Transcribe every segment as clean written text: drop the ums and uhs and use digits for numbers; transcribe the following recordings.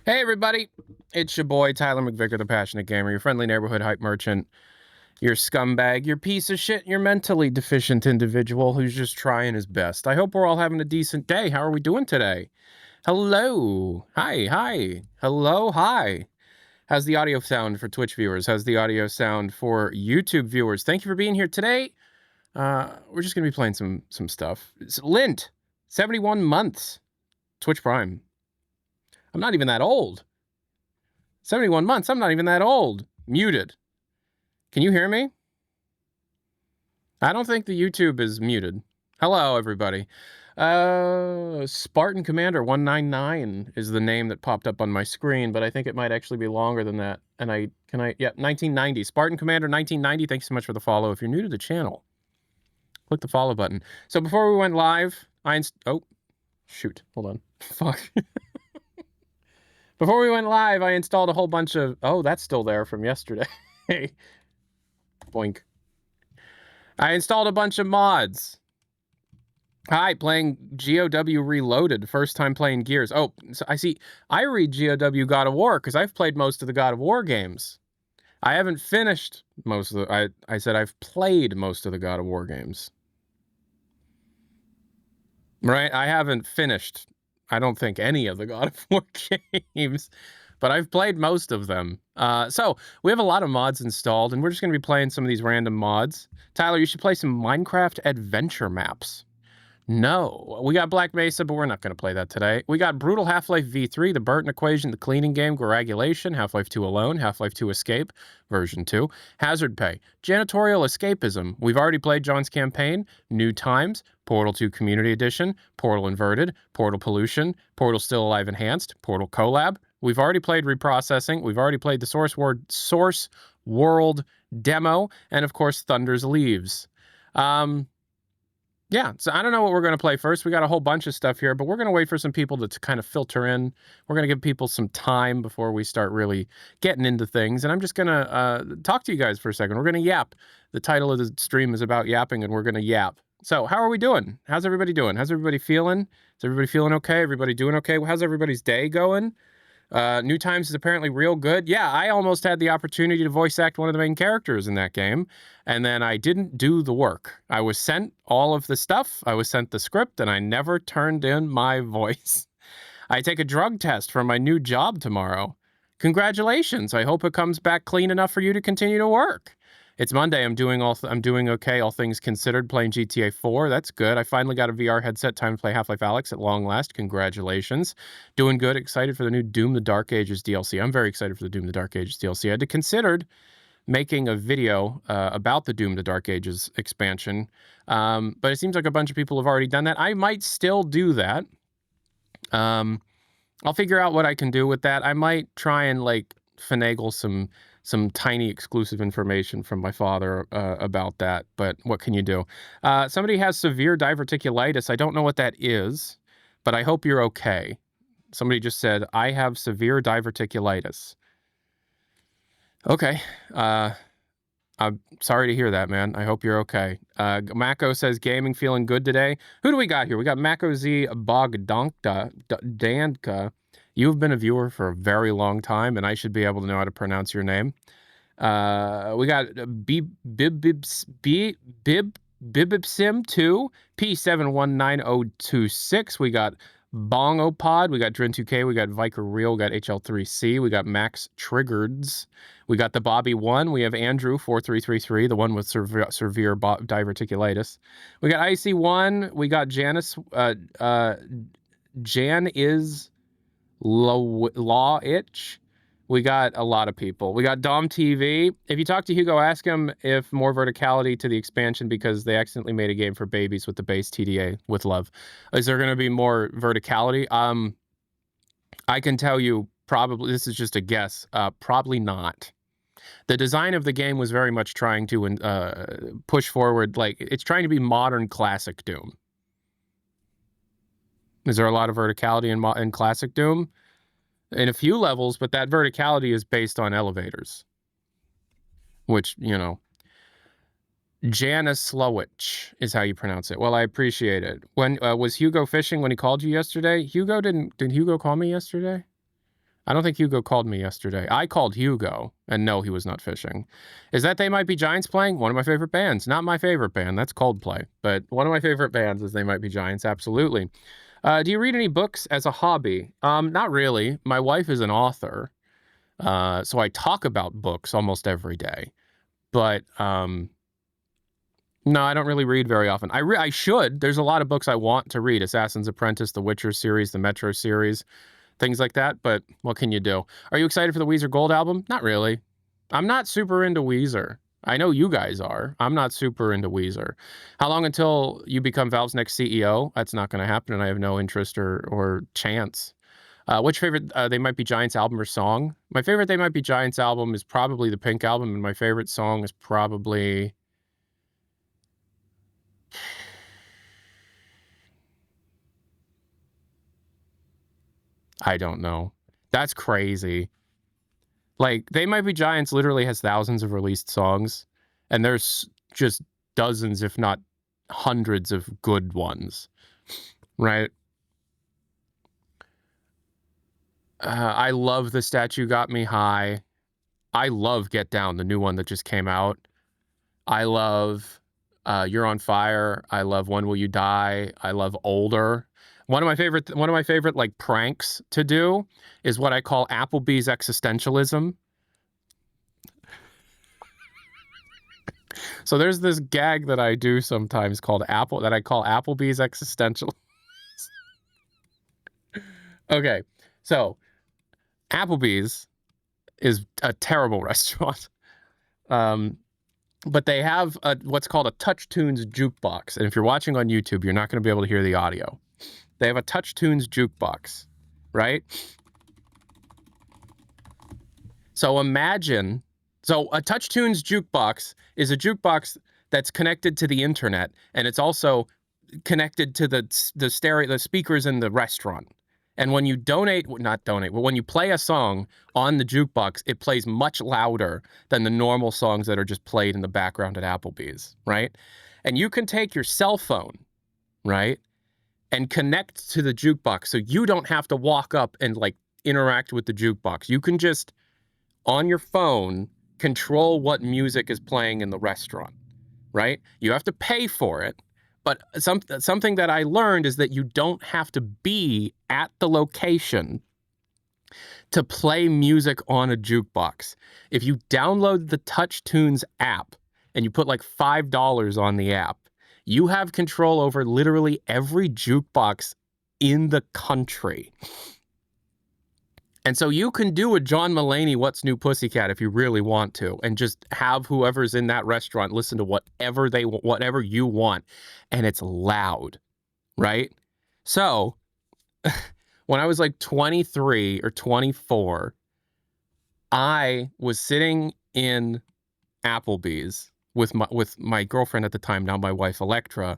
Hey everybody, it's your boy Tyler McVicker, the Passionate Gamer, your friendly neighborhood hype merchant, your scumbag, your piece of shit, your mentally deficient individual who's just trying his best. I hope we're all having a decent day. How are we doing today? Hello. Hi. Hello, hi. How's the audio sound for Twitch viewers? How's the audio sound for YouTube viewers? Thank you for being here today. We're just gonna be playing some stuff. It's Lint, 71 months, Twitch Prime. I'm not even that old. 71 months, I'm not even that old. Muted. Can you hear me? I don't think the YouTube is muted. Hello, everybody. Spartan Commander 199 is the name that popped up on my screen, but I think it might actually be longer than that. And yeah, 1990. Spartan Commander 1990, thanks so much for the follow. If you're new to the channel, click the follow button. So before we went live, oh, shoot, hold on. Fuck. Before we went live, I installed a whole bunch of... Oh, that's still there from yesterday. Boink. I installed a bunch of mods. Hi, playing GOW Reloaded. First time playing Gears. Oh, so I see. I read GOW God of War because I've played most of the God of War games. I haven't finished most of the... I said I've played most of the God of War games. Right? I haven't finished... I don't think any of the God of War games, but I've played most of them. So we have a lot of mods installed, and we're just going to be playing some of these random mods. Tyler, you should play some Minecraft adventure maps. No, we got Black Mesa, but we're not going to play that today. We got Brutal Half-Life V3, the Burton Equation, the Cleaning Game, Coagulation, Half-Life 2 Alone, Half-Life 2 Escape, version 2, Hazard Pay, Janitorial Escapism. We've already played John's Campaign, New Times, Portal 2 Community Edition, Portal Inverted, Portal Pollution, Portal Still Alive Enhanced, Portal Collab. We've already played Reprocessing. We've already played the Source World demo, and of course, Thunder's Leaves. Yeah, so I don't know what we're going to play first. We got a whole bunch of stuff here, but we're going to wait for some people to kind of filter in. We're going to give people some time before we start really getting into things. And I'm just going to talk to you guys for a second. We're going to yap. The title of the stream is about yapping, and we're going to yap. So how are we doing? How's everybody doing? How's everybody feeling? Is everybody feeling okay? Everybody doing okay? How's everybody's day going? New Times is apparently real good. Yeah, I almost had the opportunity to voice act one of the main characters in that game, and then I didn't do the work. I was sent all of the stuff, I was sent the script, and I never turned in my voice. I take a drug test for my new job tomorrow. Congratulations, I hope it comes back clean enough for you to continue to work. It's Monday, I'm doing okay, all things considered, playing GTA 4, that's good. I finally got a VR headset, time to play Half-Life Alyx at long last, congratulations. Doing good, excited for the new Doom the Dark Ages DLC. I'm very excited for the Doom the Dark Ages DLC. I had considered making a video about the Doom the Dark Ages expansion, but it seems like a bunch of people have already done that. I might still do that. I'll figure out what I can do with that. I might try and, like, finagle some tiny exclusive information from my father about that, but what can you do? Somebody has severe diverticulitis. I don't know what that is, but I hope you're okay. Somebody just said, I have severe diverticulitis. Okay. I'm sorry to hear that, man. I hope you're okay. Mako says, gaming feeling good today. Who do we got here? We got Mako Z Bogdanka. You've been a viewer for a very long time, and I should be able to know how to pronounce your name. We got Bibibsim2, P719026. We got Bongopod. We got Drin2K. We got Viker Real. We got HL3C. We got Max Triggereds. We got the Bobby1. We have Andrew4333, the one with severe diverticulitis. We got IC1. We got Janice. Jan is Law Itch. We got a lot of people. We got Dom TV. If you talk to Hugo, ask him if more verticality to the expansion because they accidentally made a game for babies with the base TDA with love. Is there going to be more verticality? I can tell you probably, this is just a guess, probably not. The design of the game was very much trying to push forward, like, it's trying to be modern classic Doom. Is there a lot of verticality in classic Doom? In a few levels, but that verticality is based on elevators. Which, you know, Janislowich is how you pronounce it. Well, I appreciate it. When was Hugo fishing when he called you yesterday? Did Hugo call me yesterday? I don't think Hugo called me yesterday. I called Hugo, and no, he was not fishing. Is that They Might Be Giants playing? One of my favorite bands. Not my favorite band. That's Coldplay. But one of my favorite bands is They Might Be Giants. Absolutely. Do you read any books as a hobby? Not really. My wife is an author, so I talk about books almost every day. But no, I don't really read very often. I should. There's a lot of books I want to read. Assassin's Apprentice, The Witcher series, the Metro series, things like that. But what can you do? Are you excited for the Weezer Gold album? Not really. I'm not super into Weezer. I know you guys are. I'm not super into Weezer. How long until you become Valve's next CEO? That's not going to happen, and I have no interest or chance. Which favorite They Might Be Giants album or song? My favorite They Might Be Giants album is probably the Pink album, and my favorite song is probably... I don't know. That's crazy. Like, They Might Be Giants literally has thousands of released songs, and there's just dozens, if not hundreds, of good ones, right? I love The Statue Got Me High. I love Get Down, the new one that just came out. I love You're on Fire. I love When Will You Die. I love Older. One of my favorite like pranks to do is what I call Applebee's existentialism. So there's this gag that I do sometimes called that I call Applebee's existential. Okay, so Applebee's is a terrible restaurant. But they have what's called a Touch Tunes jukebox. And if you're watching on YouTube, you're not going to be able to hear the audio. They have a Touch Tunes jukebox, right? So imagine, a Touch Tunes jukebox is a jukebox that's connected to the internet, and it's also connected to the speakers in the restaurant. And when you but when you play a song on the jukebox, it plays much louder than the normal songs that are just played in the background at Applebee's, right? And you can take your cell phone, right, and connect to the jukebox, so you don't have to walk up and like interact with the jukebox. You can just, on your phone, control what music is playing in the restaurant, right? You have to pay for it. But something that I learned is that you don't have to be at the location to play music on a jukebox. If you download the Touch Tunes app and you put like $5 on the app, you have control over literally every jukebox in the country. And so you can do a John Mulaney What's New Pussycat if you really want to, and just have whoever's in that restaurant listen to whatever you want, and it's loud, right? So when I was like 23 or 24, I was sitting in Applebee's with my girlfriend at the time, now my wife Electra,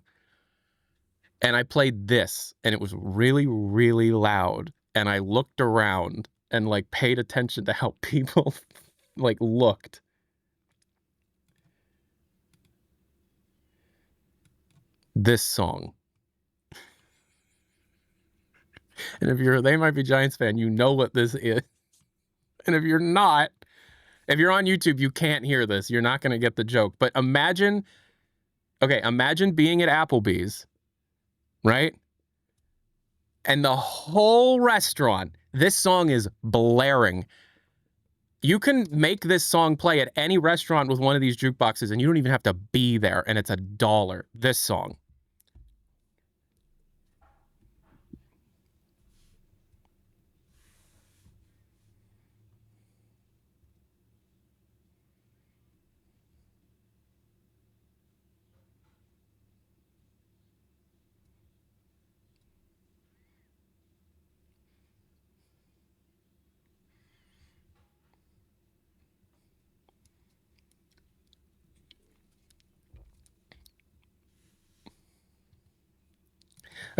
and I played this, and it was really, really loud, and I looked around and like paid attention to how people like looked. This song. And if you're a They Might Be Giants fan, you know what this is. And if you're not, if you're on YouTube, you can't hear this. You're not going to get the joke. But imagine being at Applebee's, right? And the whole restaurant, this song is blaring. You can make this song play at any restaurant with one of these jukeboxes, and you don't even have to be there, and it's $1. This song.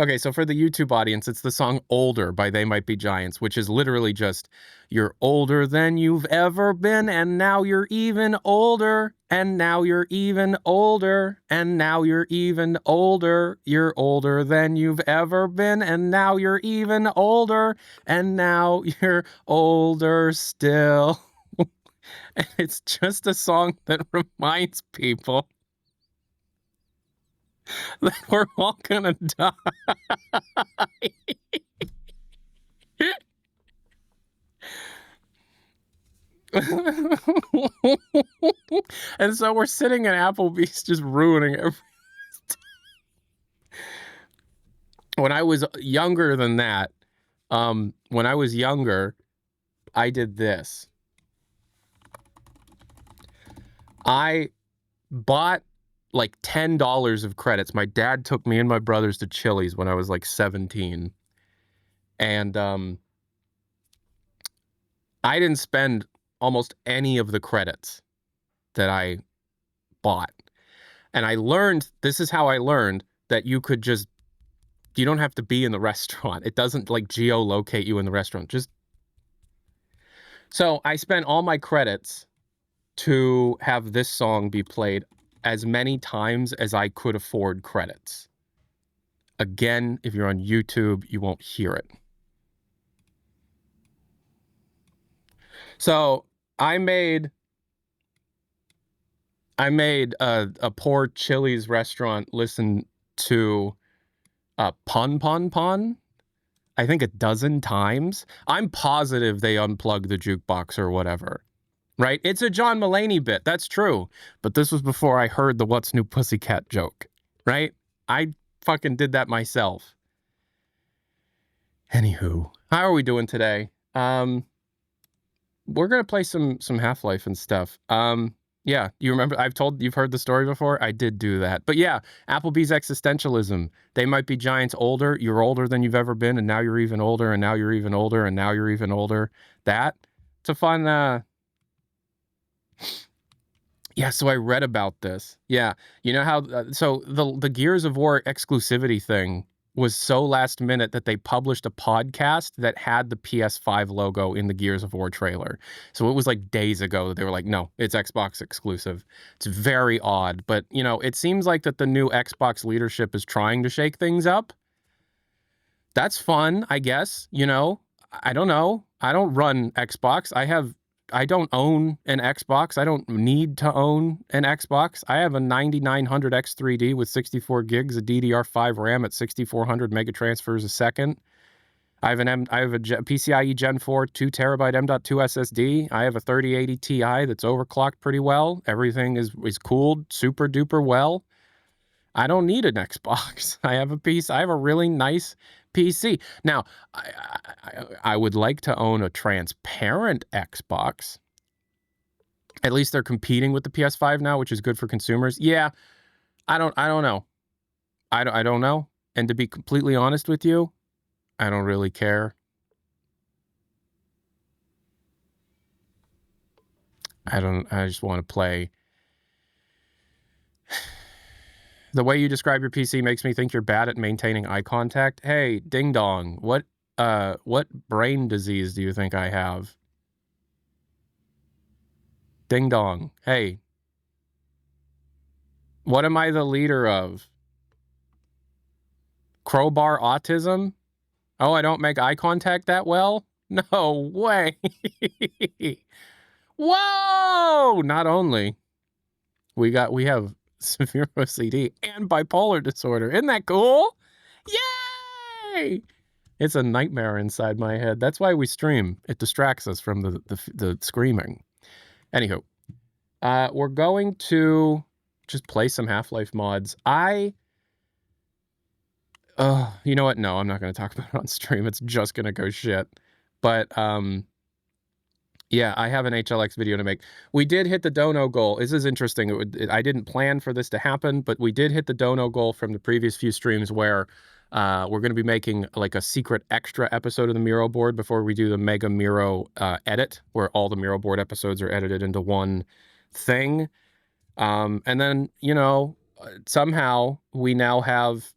Okay, so for the YouTube audience, it's the song Older by They Might Be Giants, which is literally just, you're older than you've ever been, and now you're even older, and now you're even older, and now you're even older. You're older than you've ever been, and now you're even older, and now you're older still. And it's just a song that reminds people that we're all gonna die. And so we're sitting in Applebee's just ruining everything. When I was younger than that, when I was younger, I did this. I bought like $10 of credits. My dad took me and my brothers to Chili's when I was like 17. And I didn't spend almost any of the credits that I bought. And I learned, this is how I learned that you don't have to be in the restaurant. It doesn't like geolocate you in the restaurant. So I spent all my credits to have this song be played as many times as I could afford credits. Again, if you're on YouTube, you won't hear it. So I made a poor Chili's restaurant listen to Pon Pon Pon, I think 12 times. I'm positive they unplugged the jukebox or whatever, right? It's a John Mulaney bit, that's true. But this was before I heard the What's New Pussycat joke, right? I fucking did that myself. Anywho, how are we doing today? We're gonna play some Half-Life and stuff. Yeah, you remember, you've heard the story before? I did do that. But yeah, Applebee's existentialism. They might be giants older. You're older than you've ever been, and now you're even older, and now you're even older, and now you're even older. It's a fun, yeah, so I read about this. Yeah, you know how, so the Gears of War exclusivity thing was so last minute that they published a podcast that had the PS5 logo in the Gears of War trailer. So it was like days ago that they were like, no, it's Xbox exclusive. It's very odd, but you know, it seems like that the new Xbox leadership is trying to shake things up. That's fun, I guess, you know. I don't know. I don't run Xbox. I don't own an Xbox. I don't need to own an Xbox. I have a 9900 X3D with 64 gigs of DDR5 RAM at 6400 megatransfers a second. I have a PCIe Gen 4 2 terabyte M.2 SSD. I have a 3080 Ti that's overclocked pretty well. Everything is cooled super duper well. I don't need an Xbox. I have a really nice PC. Now, I would like to own a transparent Xbox. At least they're competing with the PS5 now, which is good for consumers. Yeah, I don't know. I don't know. And to be completely honest with you, I don't really care. I just want to play. The way you describe your PC makes me think you're bad at maintaining eye contact. Hey, ding dong. What brain disease do you think I have? Ding dong. Hey. What am I the leader of? Crowbar autism? Oh, I don't make eye contact that well? No way. Whoa! Not only we have severe OCD and bipolar disorder. Isn't that cool? Yay! It's a nightmare inside my head. That's why we stream. It distracts us from the screaming. Anywho, we're going to just play some Half-Life mods. You know what? No, I'm not going to talk about it on stream. It's just going to go shit. But yeah, I have an HLX video to make. We did hit the dono goal. This is interesting. I didn't plan for this to happen, but we did hit the dono goal from the previous few streams where we're going to be making like a secret extra episode of the Miro board before we do the Mega Miro edit, where all the Miro board episodes are edited into one thing. And then, you know, somehow we now have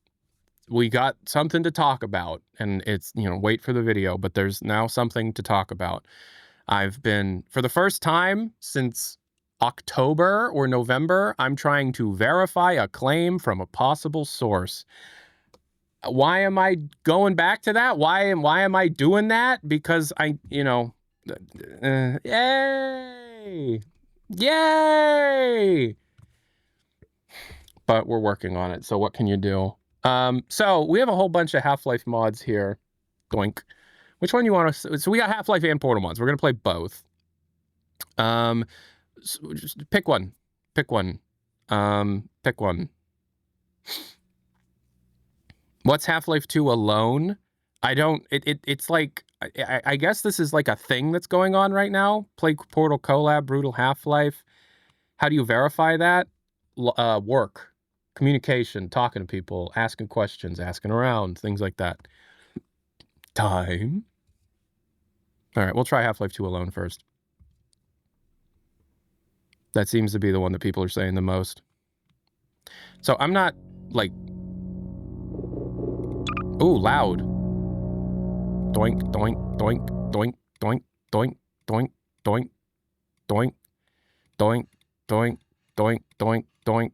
we got something to talk about, and it's, you know, wait for the video, but there's now something to talk about. I've been, for the first time since October or November, I'm trying to verify a claim from a possible source. Why am I going back to that? Why am I doing that? Because I, you know, yay! Yay! But we're working on it, so what can you do? So we have a whole bunch of Half-Life mods here. Doink. Which one you want to... So we got Half-Life and Portal mods. We're going to play both. So just pick one. Pick one. Pick one. What's Half-Life 2 alone? I don't... It's like... I guess this is like a thing that's going on right now. Play Portal Collab, Brutal Half-Life. How do you verify that? Work. Communication, talking to people, asking questions, asking around, things like that. Time. All right, we'll try Half-Life 2 alone first. That seems to be the one that people are saying the most. So I'm not, like... Ooh, loud. Doink, doink, doink, doink, doink, doink, doink, doink, doink, doink, doink, doink, doink, doink,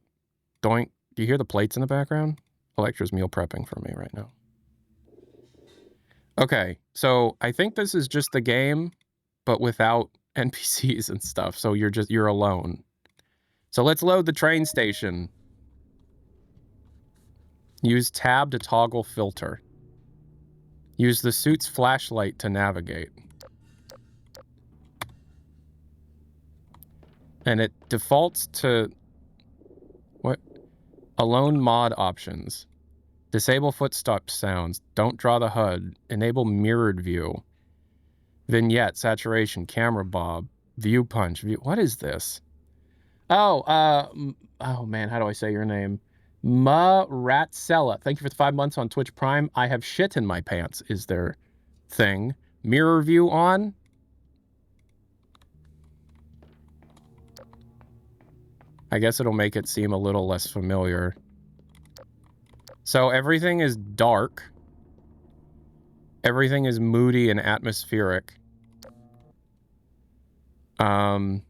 doink. Do you hear the plates in the background? Electra's meal prepping for me right now. Okay, so I think this is just the game, but without NPCs and stuff. So you're alone. So let's load the train station. Use tab to toggle filter. Use the suit's flashlight to navigate. And it defaults to... What? Alone mod options. Disable footstep sounds. Don't draw the HUD. Enable mirrored view. Vignette, saturation, camera bob, view punch. What is this? Oh, oh man, how do I say your name? Maratsella. Thank you for the 5 months on Twitch Prime. I have shit in my pants is their thing. Mirror view on. I guess it'll make it seem a little less familiar. So everything is dark. Everything is moody and atmospheric. Mod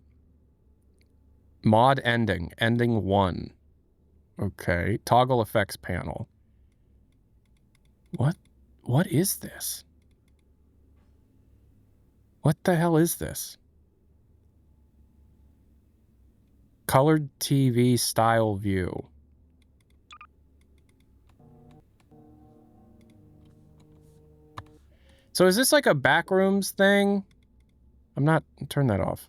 ending. Ending 1. Okay. Toggle effects panel. What is this? What the hell is this? Colored TV style view. So is this like a backrooms thing? I'm not... Turn that off.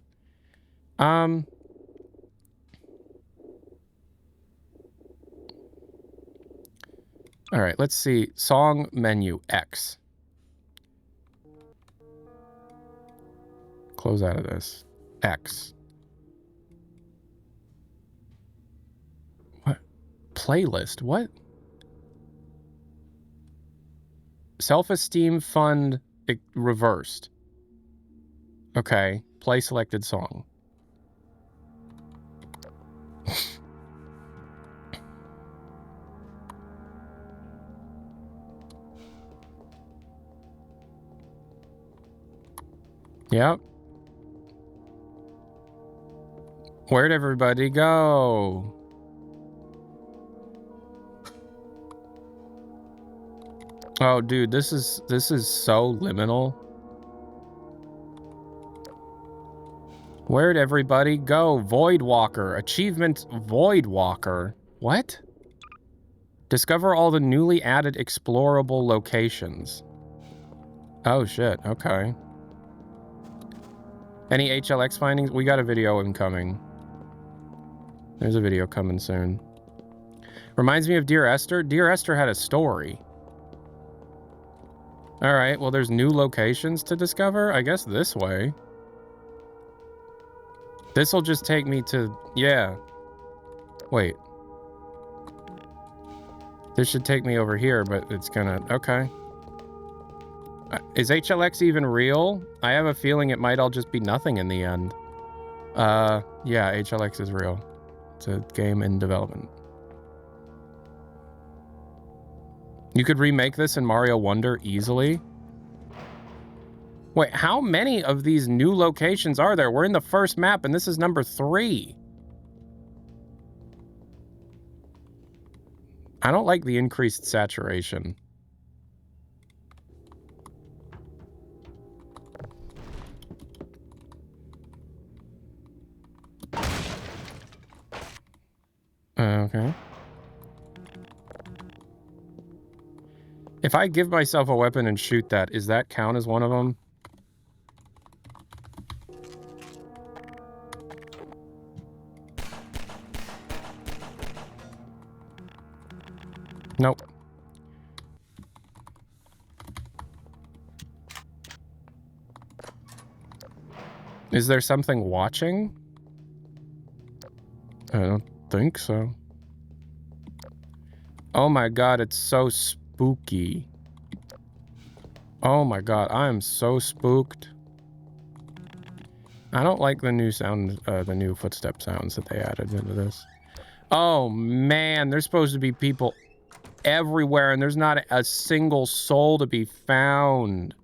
All right, let's see. Song menu X. Close out of this. X. What? Playlist? What? Self-esteem fund reversed. Okay. Play selected song. Yep. Where'd everybody go? Oh, dude, this is so liminal. Where'd everybody go? Void Walker. Achievement Void Walker. What? Discover all the newly added explorable locations. Oh, shit. Okay. Any HLX findings? We got a video incoming. There's a video coming soon. Reminds me of Dear Esther. Dear Esther had a story. All right, well, there's new locations to discover. I guess this way. This will just take me to... Yeah. Wait. This should take me over here, but it's gonna... Okay. Is HLX even real? I have a feeling it might all just be nothing in the end. Yeah, HLX is real. It's a game in development. You could remake this in Mario Wonder easily. Wait, how many of these new locations are there? We're in the first map, and this is number 3. I don't like the increased saturation. Okay. If I give myself a weapon and shoot that, does that count as one of them? Nope. Is there something watching? I don't think so. Oh my god, it's so spooky. Oh my god, I am so spooked. I don't like the new sound, the new footstep sounds that they added into this. Oh man, there's supposed to be people everywhere, and there's not a single soul to be found.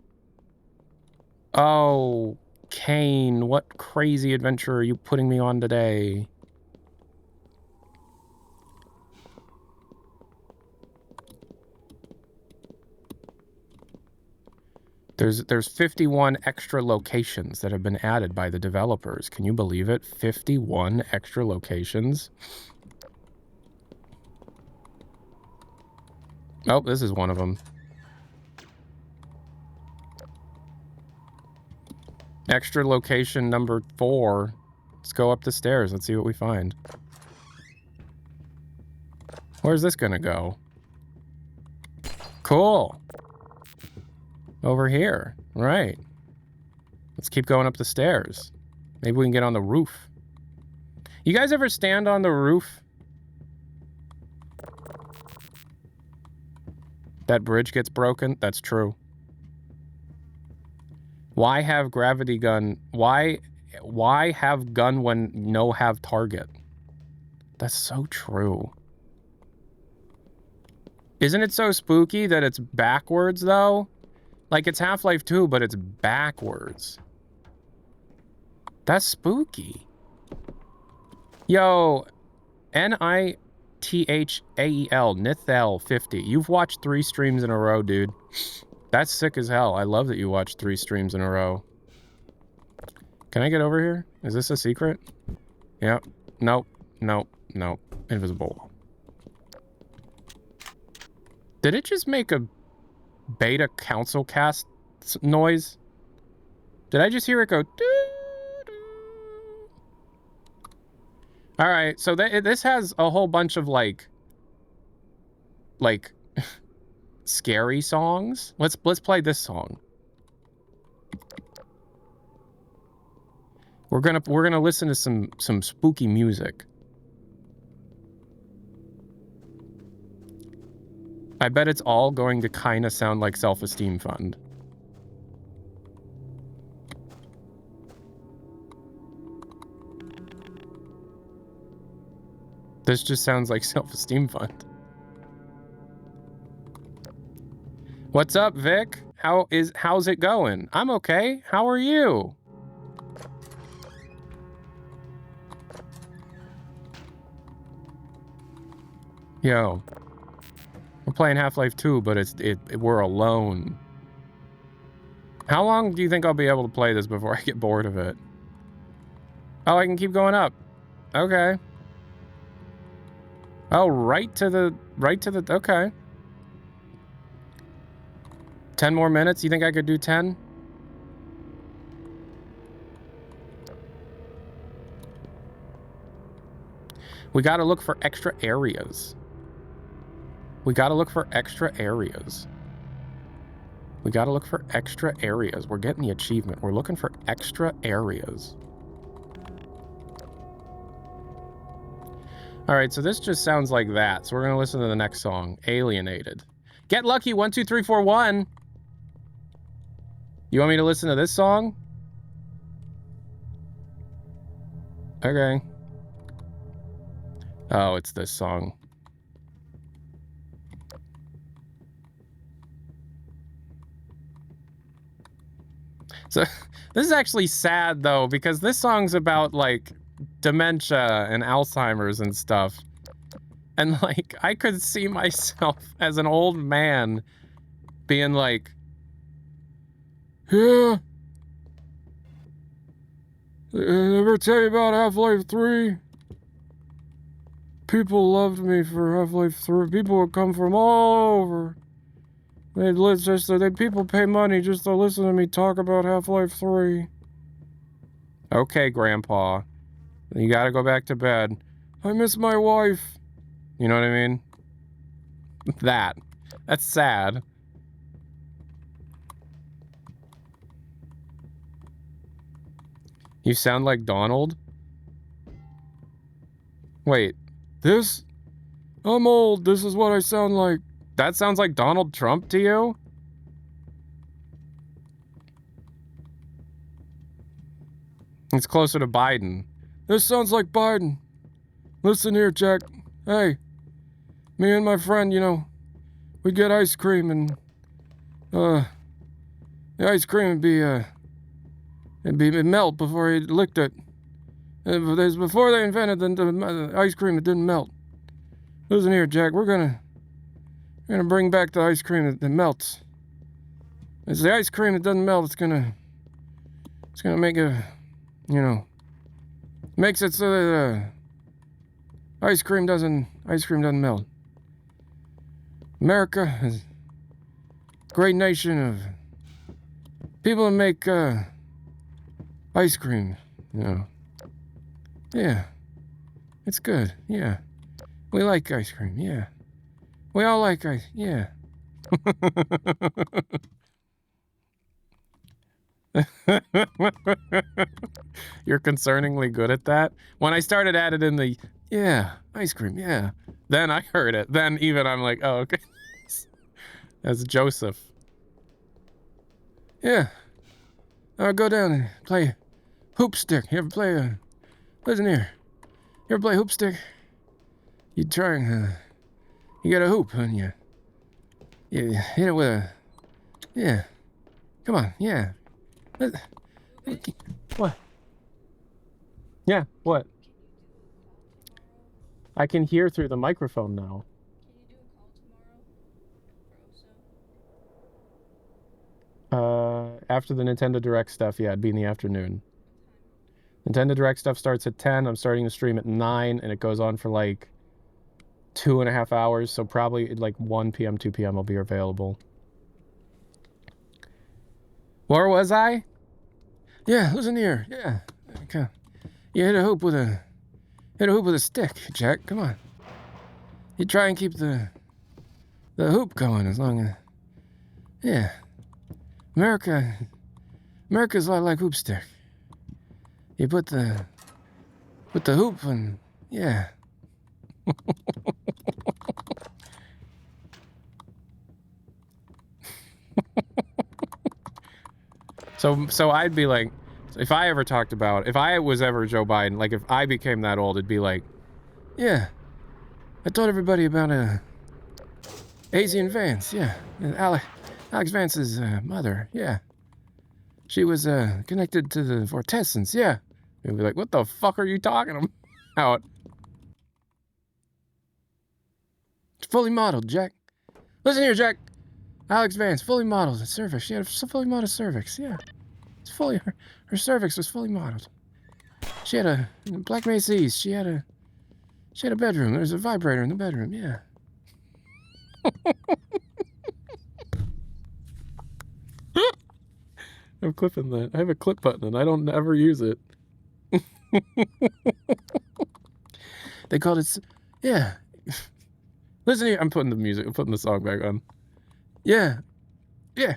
Oh, Kane, what crazy adventure are you putting me on today? There's 51 extra locations that have been added by the developers. Can you believe it? 51 extra locations. Oh, this is one of them. Extra location number 4. Let's go up the stairs. Let's see what we find. Where's this gonna go? Cool. Over here. Right. Let's keep going up the stairs. Maybe we can get on the roof. You guys ever stand on the roof? That bridge gets broken? That's true. Why have gravity gun? Why have gun when no have target? That's so true. Isn't it so spooky that it's backwards, though? Like, it's Half-Life 2, but it's backwards. That's spooky. Yo, Nithael, Nithel50. You've watched 3 streams in a row, dude. That's sick as hell. I love that you watched 3 streams in a row. Can I get over here? Is this a secret? Yep. Nope. Nope. Nope. Invisible. Did it just make a beta council cast noise? Did I just hear it go doo-doo? All right, so this has a whole bunch of like scary songs. Let's play this song. We're gonna listen to some spooky music. I bet it's all going to kind of sound like Self-Esteem Fund. This just sounds like Self-Esteem Fund. What's up, Vic? How's it going? I'm okay. How are you? Yo. We're playing Half-Life 2, but we're alone. How long do you think I'll be able to play this before I get bored of it? Oh, I can keep going up. Okay. Oh, right to the, okay. 10 more minutes? You think I could do 10? We gotta look for extra areas. We gotta look for extra areas. We gotta look for extra areas. We're getting the achievement. We're looking for extra areas. All right, so this just sounds like that. So we're gonna listen to the next song, Alienated. Get Lucky 12341. You want me to listen to this song? Okay. Oh, it's this song. So this is actually sad though, because this song's about like dementia and Alzheimer's and stuff. And like, I could see myself as an old man being like, yeah, ever tell you about Half-Life 3? People loved me for Half-Life 3. People would come from all over. People pay money just to listen to me talk about Half-Life 3. Okay, Grandpa. You gotta go back to bed. I miss my wife. You know what I mean? That's sad. You sound like Donald? Wait, this? I'm old, this is what I sound like. That sounds like Donald Trump to you? It's closer to Biden. This sounds like Biden. Listen here, Jack. Hey, me and my friend, you know, we'd get ice cream and, the ice cream it'd melt before he licked it. Before they invented the ice cream, it didn't melt. Listen here, Jack, we're gonna bring back the ice cream that melts. It's the ice cream that doesn't melt, it's gonna make makes it so that ice cream doesn't melt. America is a great nation of people that make ice cream, you know. Yeah. It's good, yeah. We like ice cream, yeah. We all like ice, yeah. You're concerningly good at that. When I started adding in the, yeah, ice cream, yeah. Then I heard it. Then even I'm like, oh, okay. That's Joseph. Yeah. I'll go down and play hoop stick. You ever play listen here. You ever play hoop stick? You try and, you get a hoop and you hit it with a, yeah. Come on, yeah. What? Yeah, what? I can hear through the microphone now. Can you do a call tomorrow for OSO? After the Nintendo Direct stuff, yeah, it'd be in the afternoon. Nintendo Direct stuff starts at 10. I'm starting to stream at 9, and it goes on for like 2.5 hours. So probably at like 1 p.m., 2 p.m. I'll be available. Where was I? Yeah, listen here. Yeah. Okay. You hit a hoop with a stick, Jack. Come on. You try and keep the hoop going as long as, yeah. America's a lot like hoop stick. You put the hoop and, yeah. So I'd be like, if I ever talked about, if I was ever Joe Biden, like if I became that old, it'd be like, yeah, I told everybody about Asian Vance, yeah, Alex Vance's mother, yeah. She was connected to the Vortessence, yeah. They'd be like, what the fuck are you talking about? It's fully modeled, Jack. Listen here, Jack. Alex Vance, fully modeled at cervix. She had a fully modeled cervix, yeah. It's fully, her cervix was fully modeled. She had a, in Black Mesa East, she had a bedroom. There's a vibrator in the bedroom, yeah. I'm clipping that. I have a clip button and I don't ever use it. They called it, yeah. Listen here, I'm putting the song back on. Yeah. Yeah.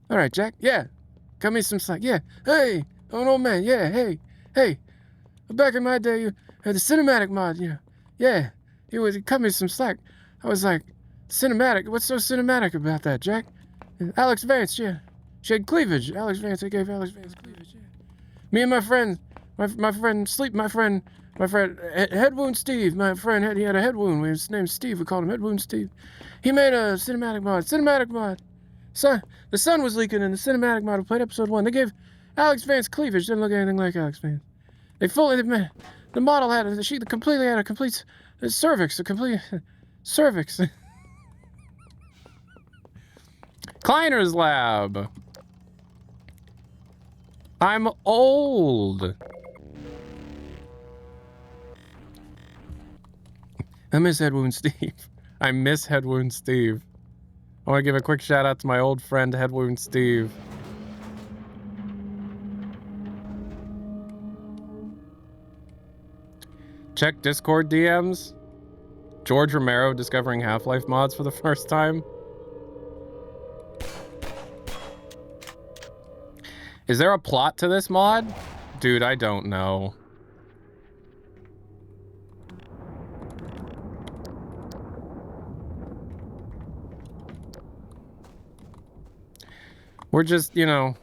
All right, Jack. Yeah. Cut me some slack. Yeah. Hey, I'm an old man. Yeah. Hey. Hey. Back in my day, you had the cinematic mod. Yeah. Yeah. He cut me some slack. I was like, cinematic? What's so cinematic about that, Jack? Alex Vance. Yeah. She had cleavage. Alex Vance. I gave Alex Vance cleavage. Yeah. Me and my friend, my friend Head Wound Steve. My friend he had a head wound. His name's Steve. We called him Head Wound Steve. He made a cinematic mod. The sun was leaking in the cinematic model played episode 1. They gave Alex Vance's cleavage. Didn't look anything like Alex Vance. The model completely had a complete cervix. A complete cervix. Kleiner's lab. I'm old. I miss Head Wound Steve. I miss Head Wound Steve. I want to give a quick shout out to my old friend Head Wound Steve. Check Discord DMs. George Romero discovering Half-Life mods for the first time. Is there a plot to this mod? Dude, I don't know. We're just, you know...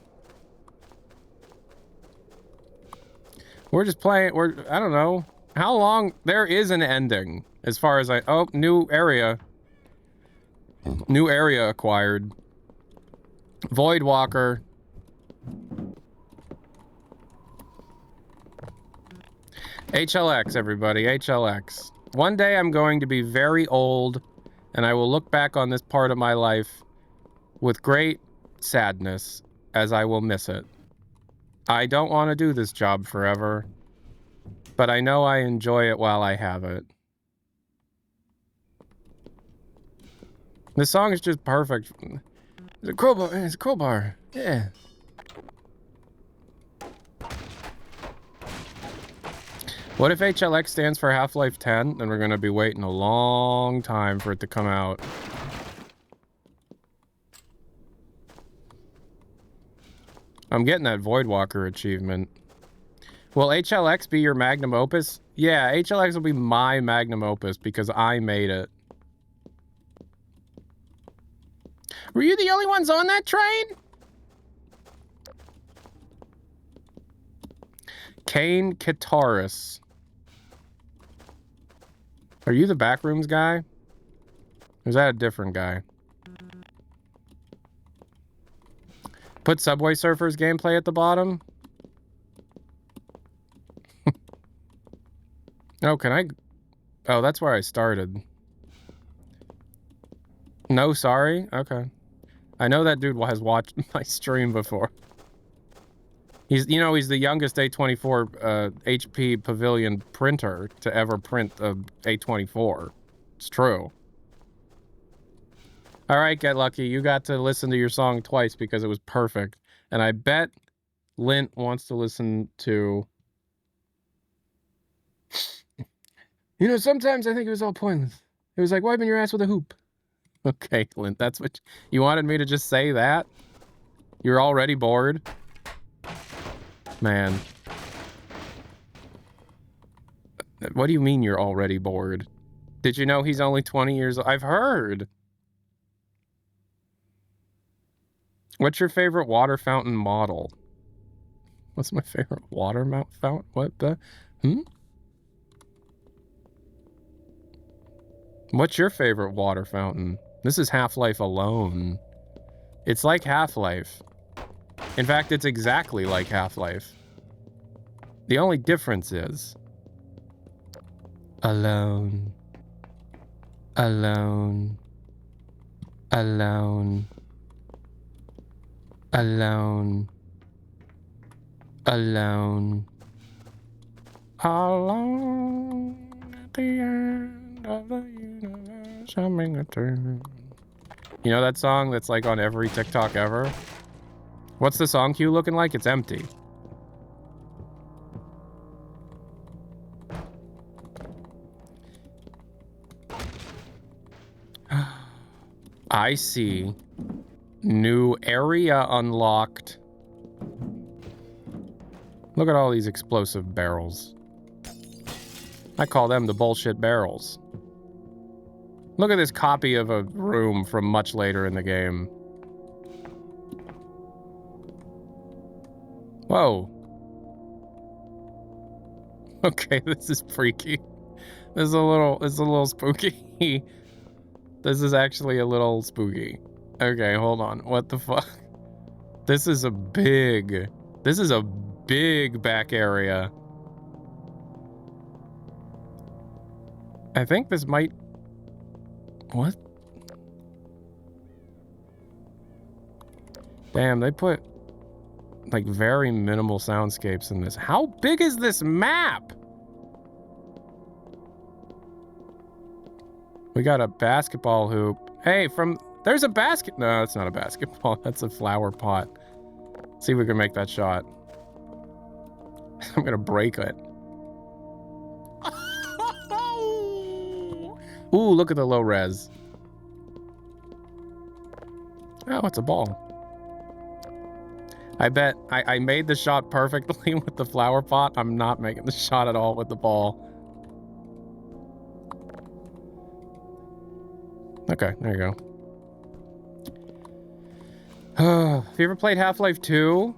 We're just playing... I don't know. How long... There is an ending. As far as I... Oh, new area. New area acquired. Voidwalker. HLX, everybody. HLX. One day I'm going to be very old, and I will look back on this part of my life with great sadness, as I will miss it. I don't want to do this job forever, but I know I enjoy it while I have it. This song is just perfect. It's a crowbar. It's a crowbar. Yeah. What if HLX stands for Half-Life 10? Then we're going to be waiting a long time for it to come out. I'm getting that Voidwalker achievement. Will HLX be your magnum opus? Yeah, HLX will be my magnum opus because I made it. Were you the only ones on that train? Kane Kitaris. Are you the Backrooms guy? Or is that a different guy? Put Subway Surfers gameplay at the bottom. Oh, can I... Oh, that's where I started. No, sorry? Okay. I know that dude has watched my stream before. He's, you know, he's the youngest A24 HP Pavilion printer to ever print a A24. It's true. All right, Get Lucky. You got to listen to your song twice because it was perfect. And I bet Lint wants to listen to... You know, sometimes I think it was all pointless. It was like wiping your ass with a hoop. Okay, Lint, that's what... You wanted me to just say that? You're already bored? Man. What do you mean you're already bored? Did you know he's only 20 years old? I've heard. What's your favorite water fountain model? What's my favorite water fountain? What the? What's your favorite water fountain? This is Half-Life alone. It's like Half-Life. In fact, it's exactly like Half-Life. The only difference is... Alone. Alone. Alone. Alone. Alone. Alone at the end of the universe, humming a tune. You know that song that's like on every TikTok ever? What's the song queue looking like? It's empty. I see. New area unlocked. Look at all these explosive barrels. I call them the bullshit barrels. Look at this copy of a room from much later in the game. Whoa. Okay, this is freaky. This is a little spooky. This is actually a little spooky. Okay, hold on. What the fuck? This is a big back area. I think this might... What? Damn, they put like very minimal soundscapes in this. How big is this map? We got a basketball hoop. Hey, there's a basket. No, that's not a basketball. That's a flower pot. See if we can make that shot. I'm gonna break it. Ooh, look at the low res. Oh, it's a ball. I bet I made the shot perfectly with the flower pot. I'm not making the shot at all with the ball. Okay, there you go. Have you ever played Half-Life 2?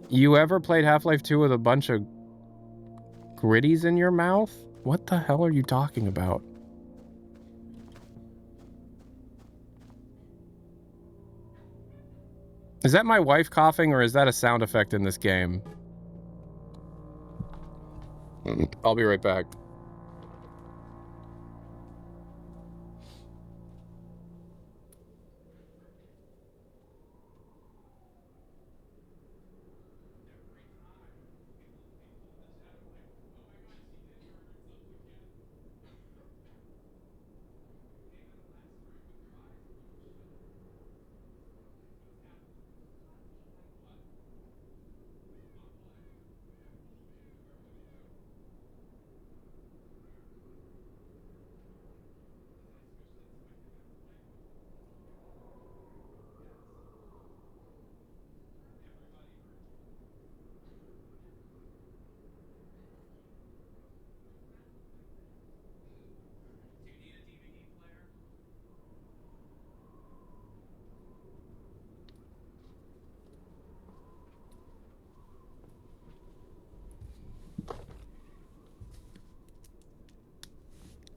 You ever played Half-Life 2 with a bunch of gritties in your mouth? What the hell are you talking about? Is that my wife coughing, or is that a sound effect in this game? I'll be right back.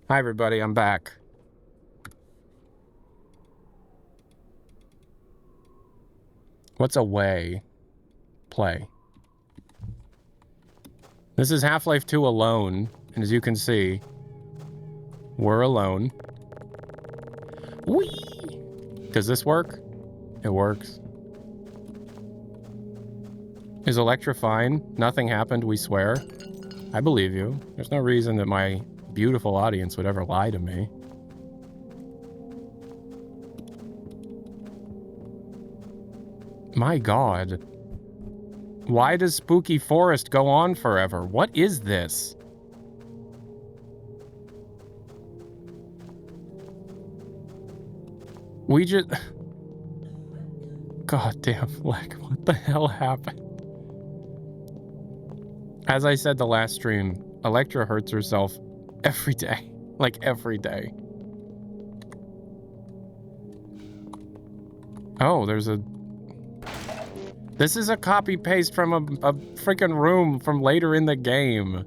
Hi, everybody. I'm back. What's away? Play. This is Half-Life 2 alone, and as you can see, we're alone. Whee! Does this work? It works. Is Electra fine? Nothing happened, we swear. I believe you. There's no reason that my beautiful audience would ever lie to me. My God. Why does Spooky Forest go on forever? What is this? We just... God damn, Fleck, what the hell happened? As I said the last stream, Electra hurts herself every day. Like, every day. Oh, there's a... This is a copy-paste from a freaking room from later in the game.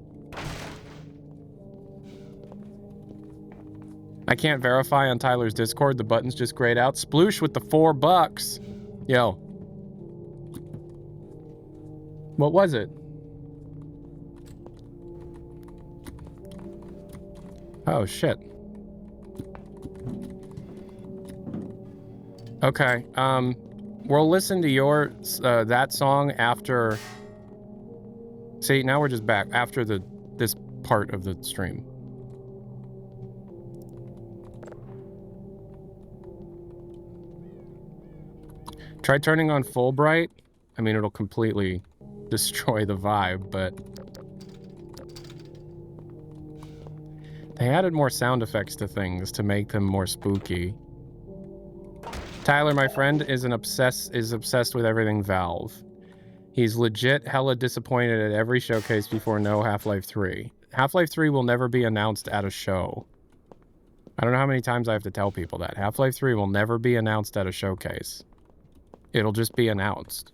I can't verify on Tyler's Discord. The button's just grayed out. Sploosh with the $4. Yo. What was it? Oh, shit. Okay, we'll listen to your, that song after... See, now we're just back after this part of the stream. Try turning on full bright. I mean, it'll completely destroy the vibe, but... They added more sound effects to things to make them more spooky. Tyler, my friend, is obsessed with everything Valve. He's legit hella disappointed at every showcase before no Half-Life 3. Half-Life 3 will never be announced at a show. I don't know how many times I have to tell people that. Half-Life 3 will never be announced at a showcase. It'll just be announced.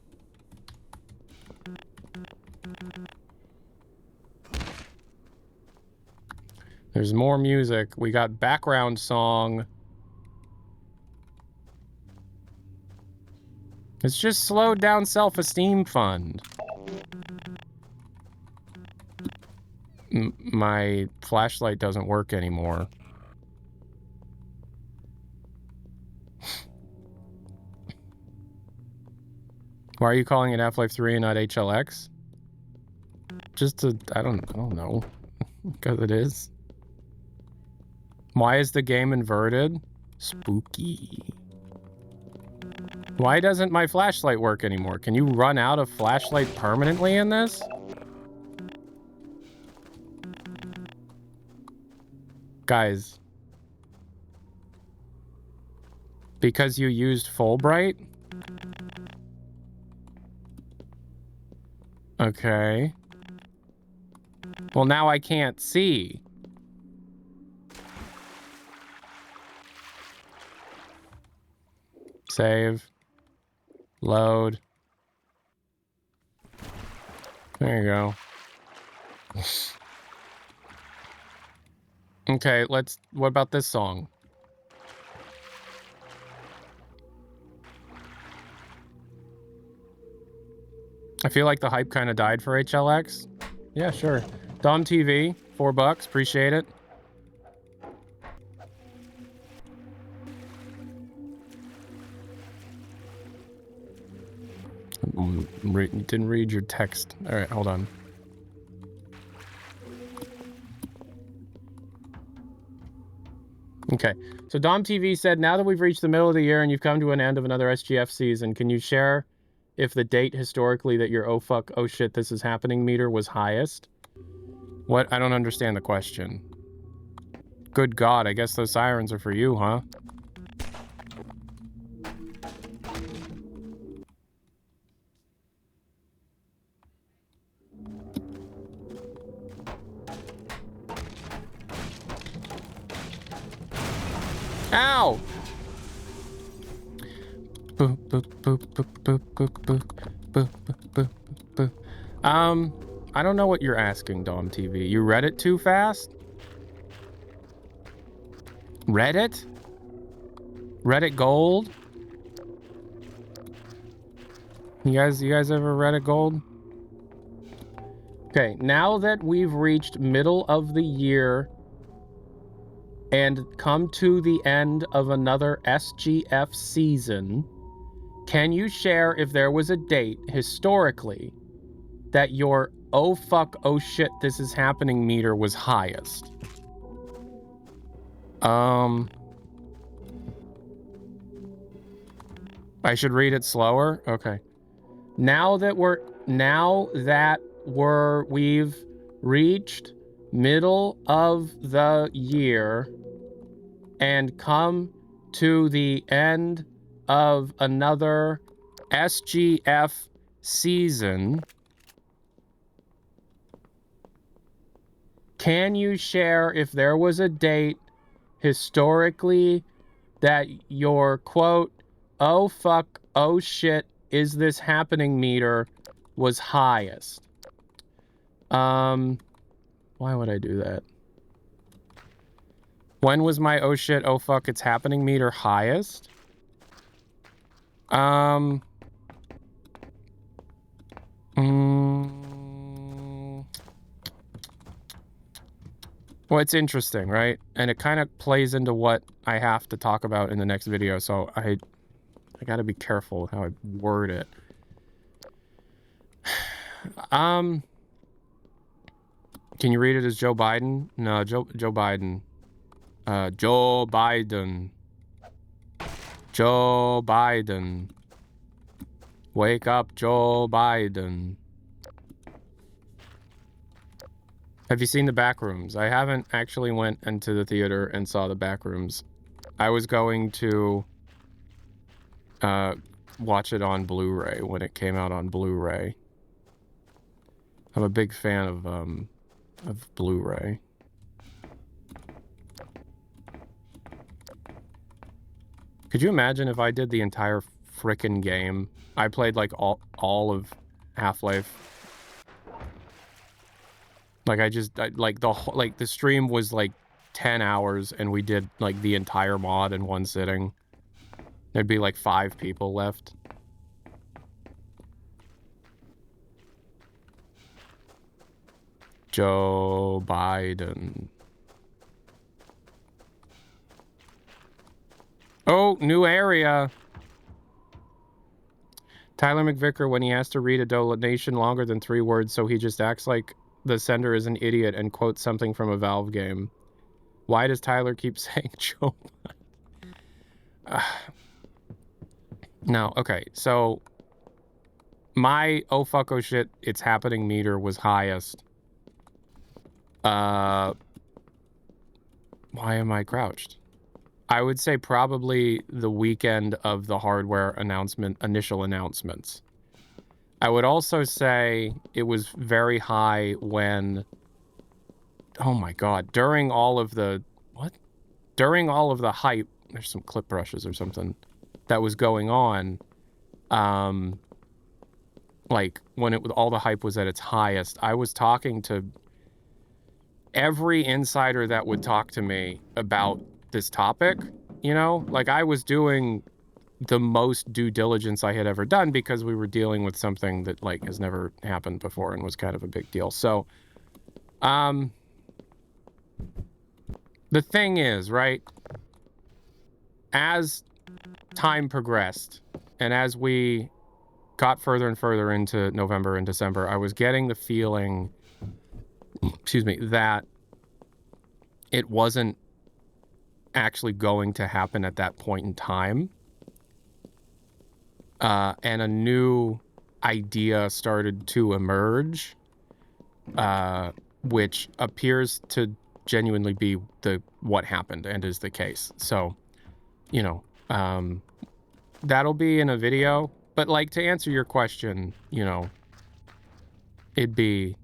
There's more music. We got background song. It's just slowed down self-esteem fund. My flashlight doesn't work anymore. Why are you calling it Half-Life 3 and not HLX? Just to, I don't know. Because it is. Why is the game inverted? Spooky. Why doesn't my flashlight work anymore? Can you run out of flashlight permanently in this? Guys. Because you used Fulbright? Okay. Well, now I can't see. Save. Load. There you go. Okay, let's... What about this song? I feel like the hype kind of died for HLX. Yeah, sure. Dom TV, $4. Appreciate it. Didn't read your text. All right, hold on. Okay, so Dom TV said, now that we've reached the middle of the year and you've come to an end of another SGF season, can you share if the date historically that your oh fuck, oh shit, this is happening meter was highest? What? I don't understand the question. Good God, I guess those sirens are for you, huh? Ow! I don't know what you're asking, Dom TV. You read it too fast? Reddit? Reddit Gold? You guys ever Reddit Gold? Okay, now that we've reached middle of the year and come to the end of another SGF season, can you share if there was a date historically that your oh fuck, oh shit, this is happening meter was highest? I should read it slower? Okay. Now that we've reached middle of the year and come to the end of another SGF season, can you share if there was a date historically that your quote, oh fuck, oh shit, is this happening meter was highest? Why would I do that? When was my oh shit, oh fuck, it's happening meter highest? Well, it's interesting, right? And it kind of plays into what I have to talk about in the next video, so I gotta be careful how I word it. Can you read it as Joe Biden? No, Joe Biden. Joe Biden. Joe Biden. Wake up, Joe Biden. Have you seen the Backrooms? I haven't actually went into the theater and saw the Backrooms. I was going to watch it on Blu-ray when it came out on Blu-ray. I'm a big fan of Blu-ray. Could you imagine if I did the entire frickin' game? I played like all of Half-Life. Like the stream was like 10 hours and we did like the entire mod in one sitting. There'd be like 5 people left. Joe Biden. Oh, new area. Tyler McVicker, when he has to read a donation longer than 3 words, so he just acts like the sender is an idiot and quotes something from a Valve game. Why does Tyler keep saying Joe Biden? No, okay, so my oh fuck oh shit, it's happening meter was highest. Why am I crouched? I would say probably the weekend of the hardware initial announcements. I would also say it was very high when, oh my god, during all of the, what? During all of the hype, there's some clip brushes or something that was going on, like when all the hype was at its highest, I was talking to every insider that would talk to me about this topic, you know? Like, I was doing the most due diligence I had ever done because we were dealing with something that, like, has never happened before and was kind of a big deal. So, the thing is, right, as time progressed and as we got further and further into November and December, I was getting the feeling, excuse me, that it wasn't actually going to happen at that point in time. And a new idea started to emerge, which appears to genuinely be what happened and is the case. So, you know, that'll be in a video. But, like, to answer your question, you know, it'd be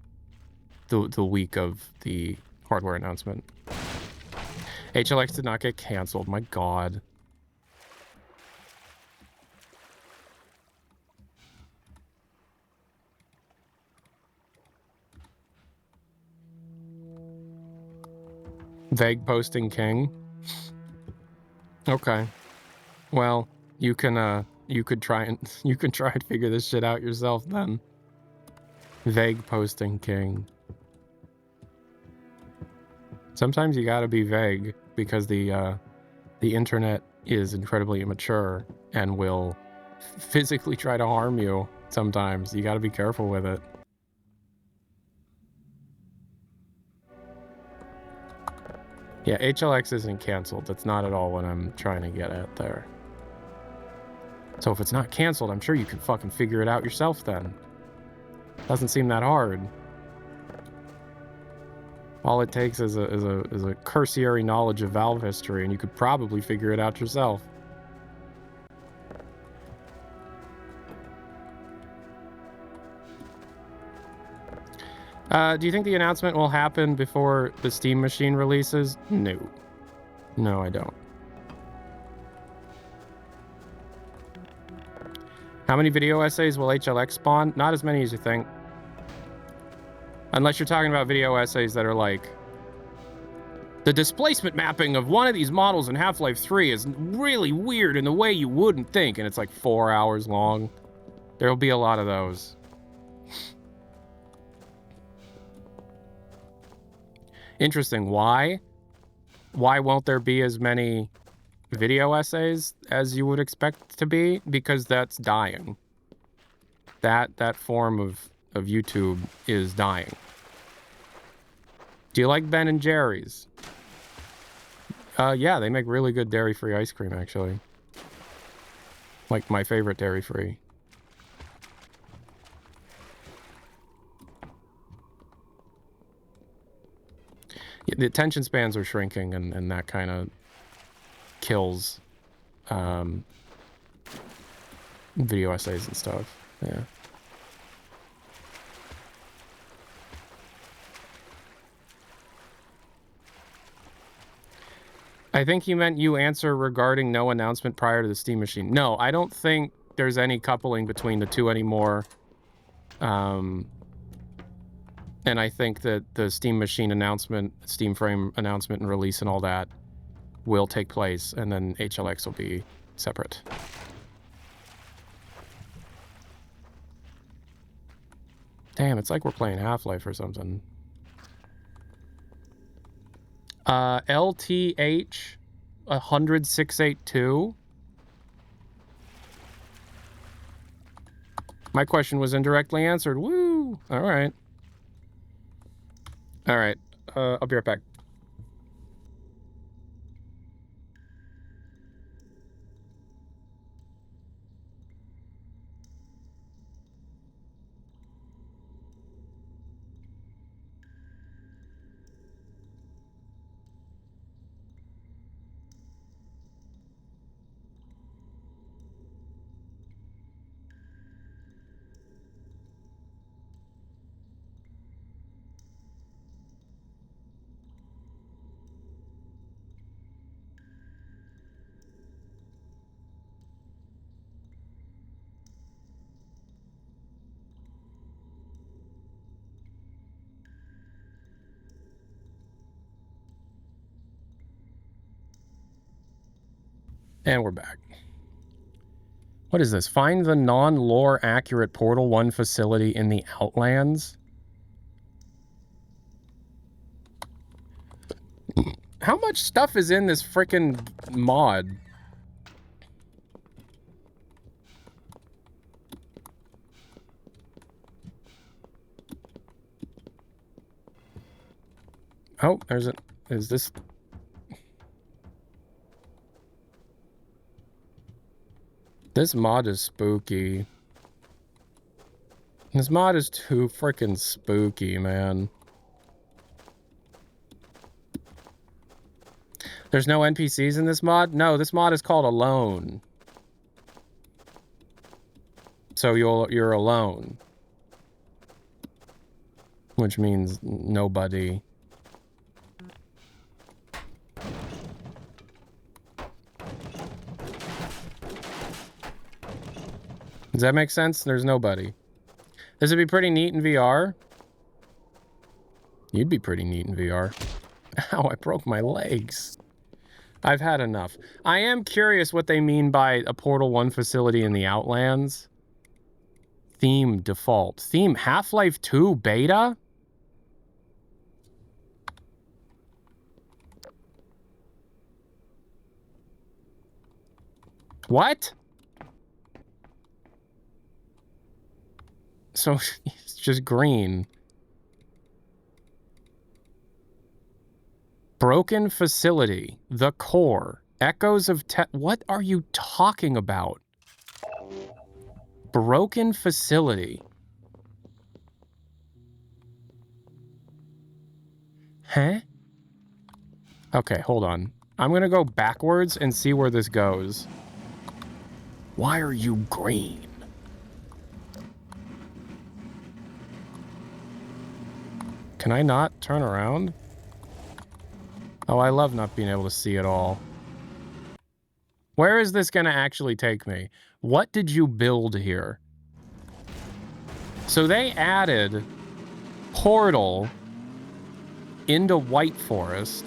the week of the hardware announcement. HLX did not get canceled. My God. Vague posting king. Okay. Well, you could try and figure this shit out yourself then. Vague posting king. Sometimes you gotta be vague because the internet is incredibly immature and will physically try to harm you sometimes. You gotta be careful with it. Yeah, HLX isn't canceled. That's not at all what I'm trying to get at there. So if it's not canceled, I'm sure you can fucking figure it out yourself then. Doesn't seem that hard. All it takes is a cursory knowledge of Valve history, and you could probably figure it out yourself. Do you think the announcement will happen before the Steam Machine releases? No. No, I don't. How many video essays will HLX spawn? Not as many as you think. Unless you're talking about video essays that are like, the displacement mapping of one of these models in Half-Life 3 is really weird in the way you wouldn't think, and it's like 4 hours long. There'll be a lot of those. Interesting. Why? Why won't there be as many video essays as you would expect to be? Because that's dying. That form of YouTube is dying. Do you like Ben and Jerry's? Yeah, they make really good dairy-free ice cream, actually. Like my favorite dairy-free. The attention spans are shrinking, and that kind of kills video essays and stuff. Yeah. I think you meant you answer regarding no announcement prior to the Steam Machine. No, I don't think there's any coupling between the two anymore. And I think that the Steam Machine announcement, Steam Frame announcement and release and all that will take place, and then HLX will be separate. Damn, it's like we're playing Half-Life or something. LTH 100,682. My question was indirectly answered. Woo! All right. All right. I'll be right back. And we're back. What is this? Find the non-lore accurate Portal 1 facility in the Outlands? How much stuff is in this frickin' mod? Oh, there's a... Is this... This mod is spooky. This mod is too frickin' spooky, man. There's no NPCs in this mod? No, this mod is called Alone. So you're alone. Which means nobody. Does that make sense? There's nobody. This would be pretty neat in VR. You'd be pretty neat in VR. Ow, I broke my legs. I've had enough. I am curious what they mean by a Portal 1 facility in the Outlands. Theme default. Theme Half-Life 2 beta? What? So it's just green. Broken facility. The core. Echoes of what are you talking about? Broken facility. Huh? Okay, hold on. I'm gonna go backwards and see where this goes. Why are you green? Can I not turn around? Oh, I love not being able to see it all. Where is this gonna actually take me? What did you build here? So they added Portal into White Forest.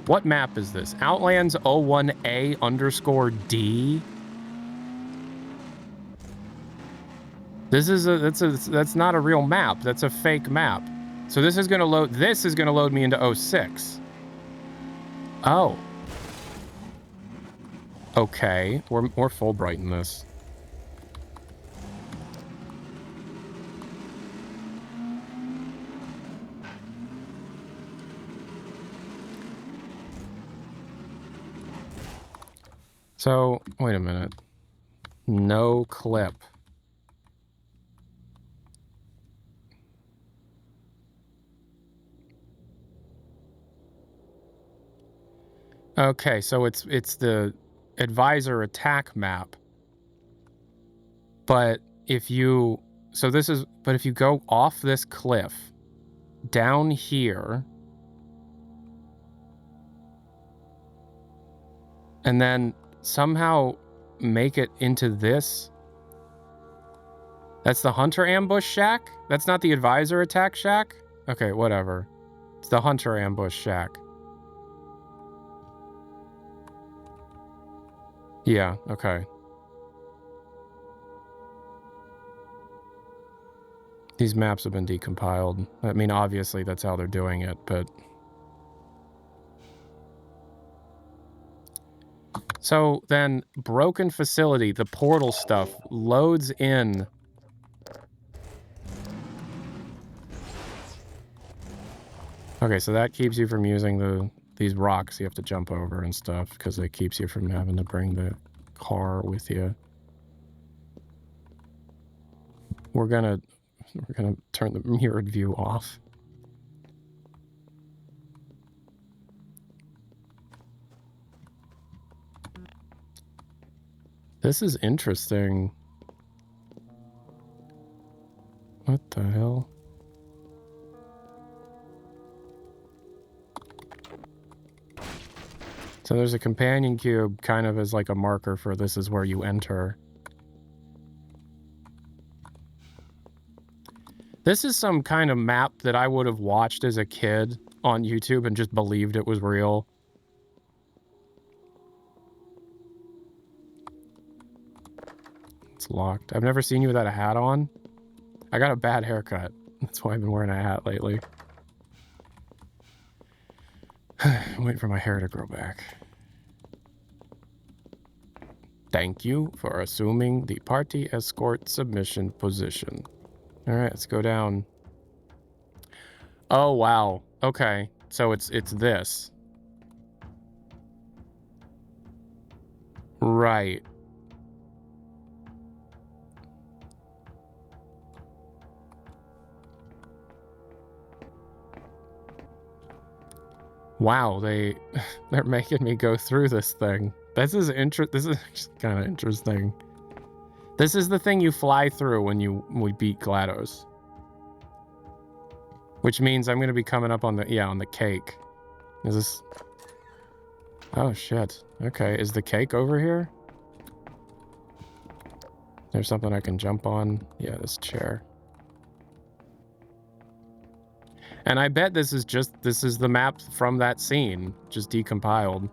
What map is this? Outlands 01A_D? This is that's not a real map. That's a fake map. So this is gonna load me into 06. Oh. Okay, we're Fulbright in this. So, wait a minute. No clip. Okay, so it's the advisor attack map. But if you go off this cliff down here and then somehow make it into this, that's the hunter ambush shack? That's not the advisor attack shack? Okay, whatever. It's the hunter ambush shack. Yeah, okay. These maps have been decompiled. I mean, obviously that's how they're doing it, but So then, broken facility, the portal stuff, loads in. Okay, so that keeps you from using these rocks you have to jump over and stuff, because it keeps you from having to bring the car with you. We're gonna turn the mirrored view off. This is interesting. What the hell? So there's a companion cube kind of as like a marker for this is where you enter. This is some kind of map that I would have watched as a kid on YouTube and just believed it was real. It's locked. I've never seen you without a hat on. I got a bad haircut. That's why I've been wearing a hat lately. I'm waiting for my hair to grow back. Thank you for assuming the party escort submission position. All right, let's go down. Oh, wow. Okay, so it's this. Right. Wow, they're making me go through this thing. This is kind of interesting. This is the thing you fly through when we beat GLaDOS. Which means I'm gonna be coming up on the cake. Is this? Oh shit. Okay, is the cake over here? There's something I can jump on. Yeah, this chair. And I bet this is the map from that scene, just decompiled.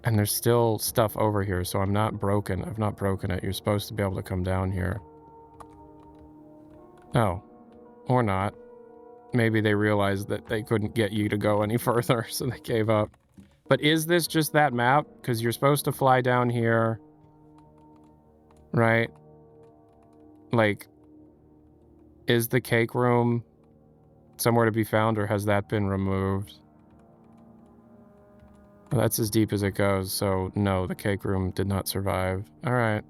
And there's still stuff over here, so I'm not broken. I've not broken it. You're supposed to be able to come down here. Oh. Or not. Maybe they realized that they couldn't get you to go any further, so they gave up. But is this just that map? Because you're supposed to fly down here. Right? Like, is the cake room somewhere to be found, or has that been removed? Well, that's as deep as it goes, so no, the cake room did not survive. All right.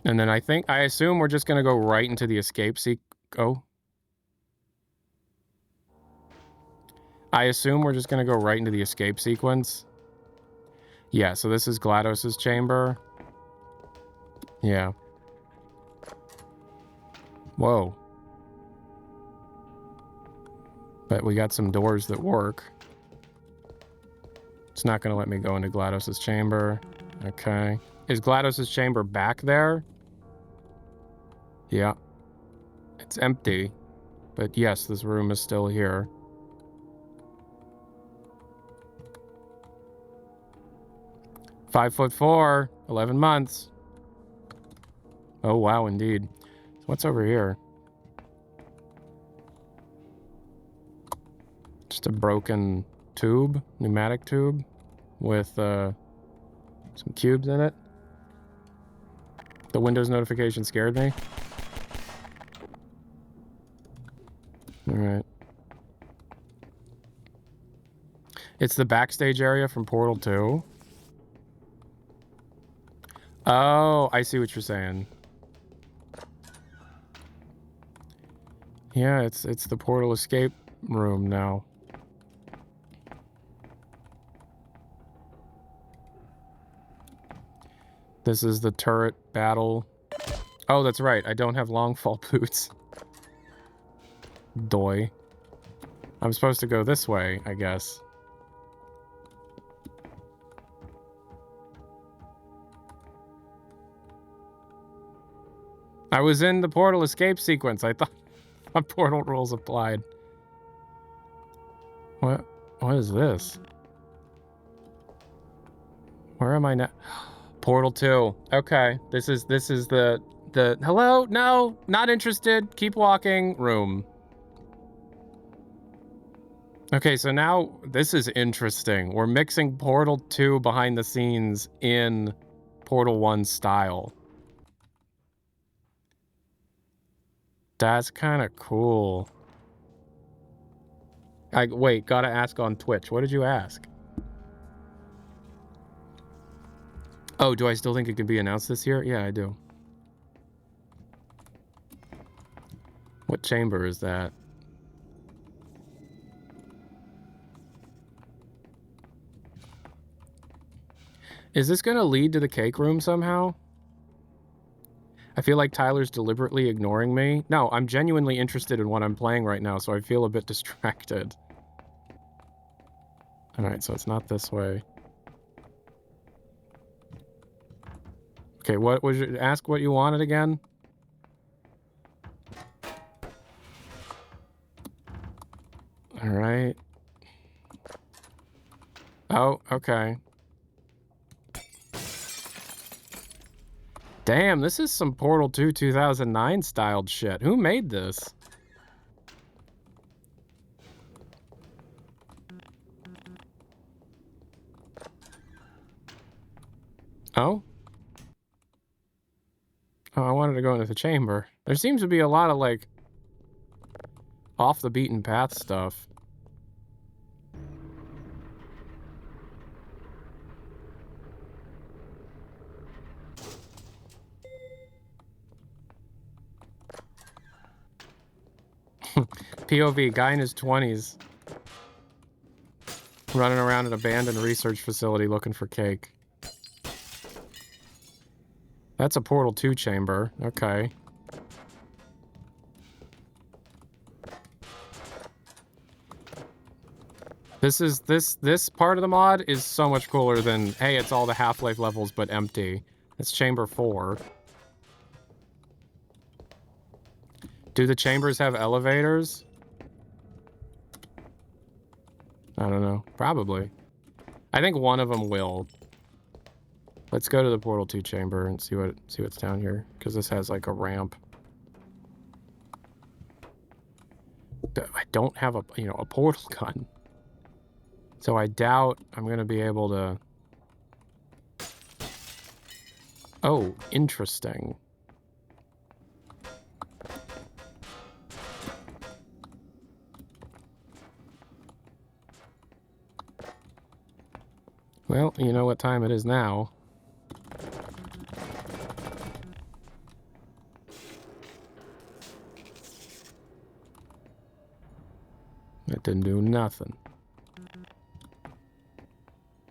And then I assume we're just gonna go right into the escape Oh. I assume we're just gonna go right into the escape sequence. Yeah, so this is GLaDOS's chamber. Yeah. Whoa. But we got some doors that work. It's not going to let me go into GLaDOS's chamber. Okay. Is GLaDOS's chamber back there? Yeah. It's empty. But yes, this room is still here. "5'4", 11 months. Oh, wow, indeed. So what's over here? Just a broken tube, pneumatic tube, with some cubes in it. The Windows notification scared me. All right. It's the backstage area from Portal 2. Oh, I see what you're saying. Yeah, it's the Portal escape room now. This is the turret battle. Oh, that's right. I don't have long fall boots. Doy. I'm supposed to go this way, I guess. I was in the Portal escape sequence. I thought Portal rules applied. What is this? Where am I now? Portal 2. Okay. This is the hello? No, not interested. Keep walking. Room. Okay, so now this is interesting. We're mixing Portal 2 behind the scenes in Portal 1 style. That's kind of cool. Wait, gotta ask on Twitch. What did you ask? Oh, do I still think it can be announced this year? Yeah, I do. What chamber is that? Is this gonna lead to the cake room somehow? I feel like Tyler's deliberately ignoring me. No, I'm genuinely interested in what I'm playing right now, so I feel a bit distracted. Alright, so it's not this way. Okay, what was your... Ask what you wanted again? Alright. Oh, okay. Damn, this is some Portal 2 2009 styled shit. Who made this? Oh? Oh, I wanted to go into the chamber. There seems to be a lot of, like, off the beaten path stuff. POV, guy in his 20s. Running around an abandoned research facility looking for cake. That's a Portal 2 chamber. Okay. This part of the mod is so much cooler than, hey, it's all the Half-Life levels but empty. It's chamber 4. Do the chambers have elevators? I don't know. Probably. I think one of them will. Let's go to the Portal 2 chamber and see what's down here, because this has like a ramp. I don't have a portal gun, so I doubt I'm gonna be able to. Oh, interesting. Well, you know what time it is now. It didn't do nothing.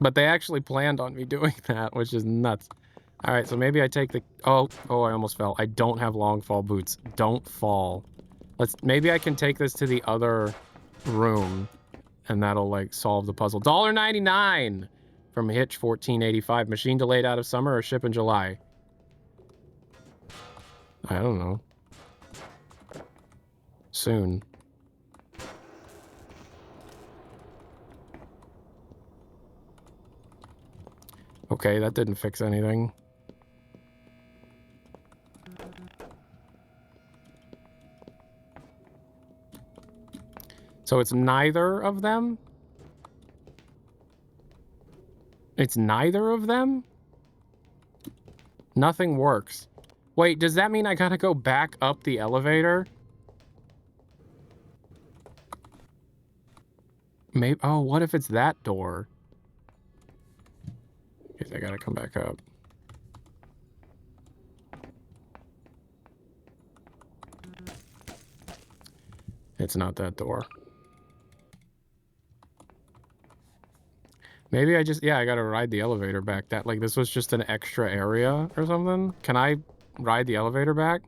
But they actually planned on me doing that, which is nuts. All right, so maybe I take the... Oh, I almost fell. I don't have long fall boots. Don't fall. Maybe I can take this to the other room, and that'll, like, solve the puzzle. $1.99 from Hitch 1485. Machine delayed out of summer or ship in July? I don't know. Soon. Okay, that didn't fix anything. So it's neither of them? It's neither of them? Nothing works. Wait, does that mean I gotta go back up the elevator? Maybe. Oh, what if it's that door? Guess I gotta come back up. It's not that door. Maybe I gotta ride the elevator back. This was just an extra area or something? Can I ride the elevator back?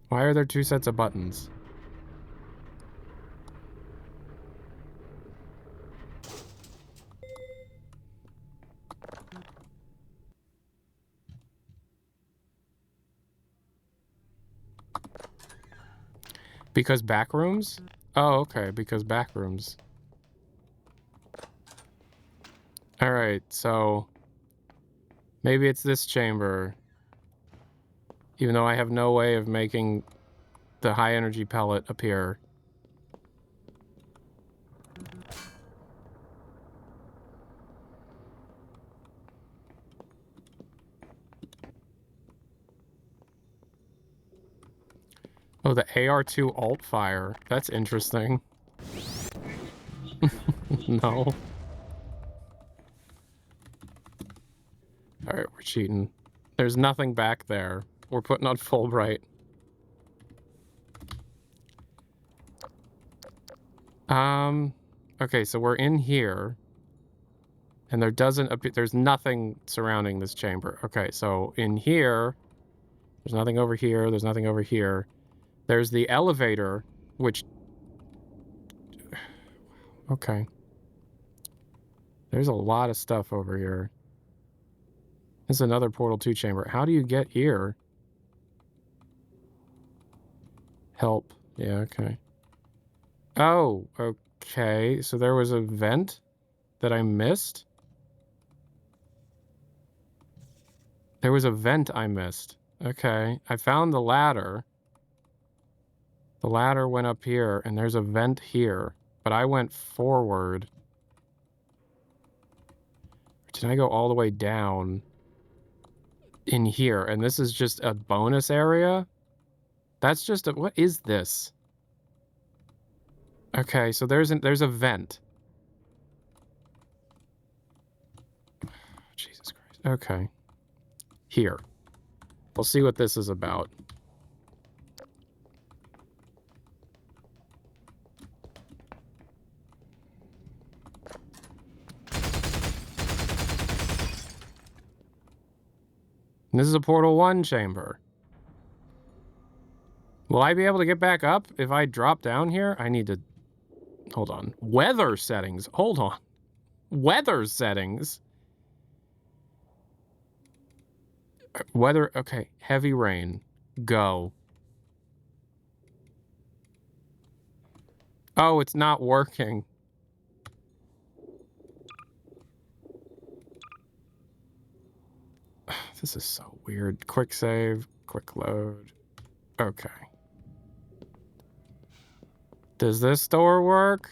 Why are there two sets of buttons? Because back rooms? Oh, okay, because back rooms. Alright, so... Maybe it's this chamber. Even though I have no way of making the high energy pellet appear. Oh, the AR2 alt fire. That's interesting. No. Alright, we're cheating. There's nothing back there. We're putting on Fulbright. Okay, so we're in here. And there doesn't appear... There's nothing surrounding this chamber. Okay, so in here... There's nothing over here. There's nothing over here. There's the elevator, which... Okay. There's a lot of stuff over here. This is another Portal 2 chamber. How do you get here? Help. Yeah, okay. Oh, okay. So there was a vent that I missed? There was a vent I missed. Okay. I found the ladder. The ladder went up here, and there's a vent here. But I went forward. Did I go all the way down in here? And this is just a bonus area? That's just a... What is this? Okay, so there's a vent. Jesus Christ. Okay. Here. We'll see what this is about. This is a Portal 1 chamber. Will I be able to get back up if I drop down here? I need to... Hold on. Weather settings. Hold on. Weather settings. Weather... Okay. Heavy rain. Go. Oh, it's not working. This is so weird. Quick save. Quick load. Okay. Does this door work?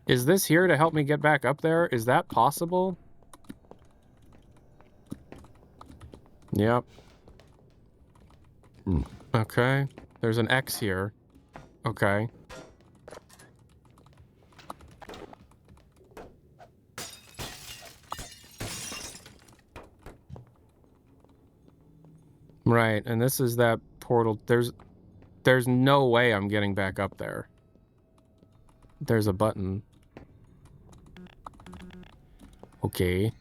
Is this here to help me get back up there? Is that possible? Yep. Okay. There's an X here. Okay. Right, and this is that portal. There's no way I'm getting back up there. There's a button. Okay.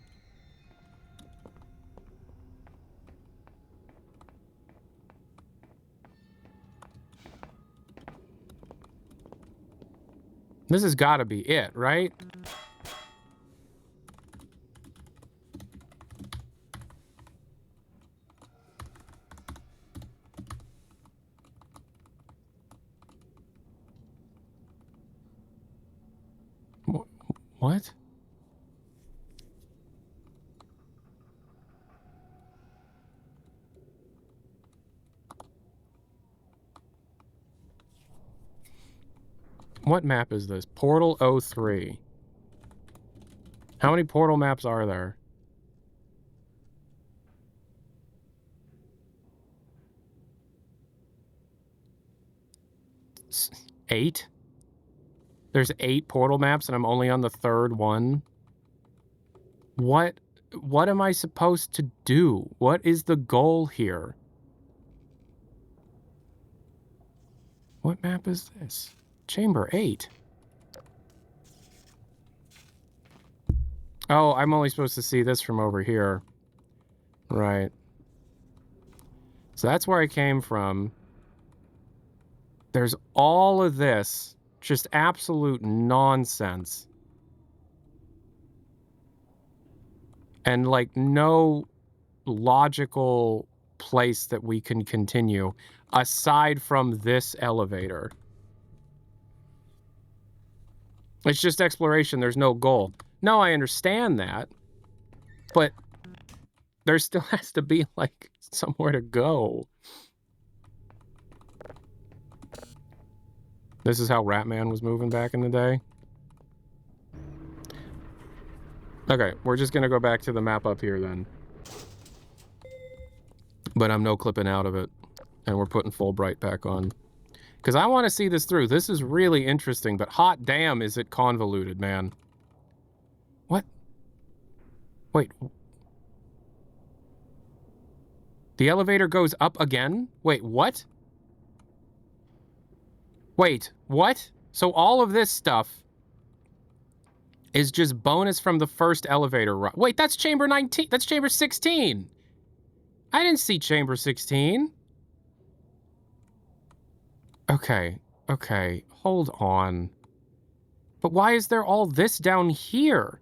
This has got to be it, right? What? What map is this? Portal 03. How many portal maps are there? 8? There's 8 portal maps and I'm only on the 3rd one? What am I supposed to do? What is the goal here? What map is this? Chamber 8. Oh, I'm only supposed to see this from over here. Right. So that's where I came from. There's all of this. Just absolute nonsense. And, like, no logical place that we can continue aside from this elevator. It's just exploration. There's no goal. No, I understand that. But there still has to be, like, somewhere to go. This is how Ratman was moving back in the day. Okay, we're just gonna go back to the map up here then. But I'm no clipping out of it. And we're putting Fulbright back on. Because I want to see this through. This is really interesting, but hot damn is it convoluted, man. What? Wait. The elevator goes up again? Wait, what? Wait, what? So all of this stuff is just bonus from the first elevator run. Wait, that's chamber 19. That's chamber 16. I didn't see chamber 16. Okay, okay, hold on. But why is there all this down here?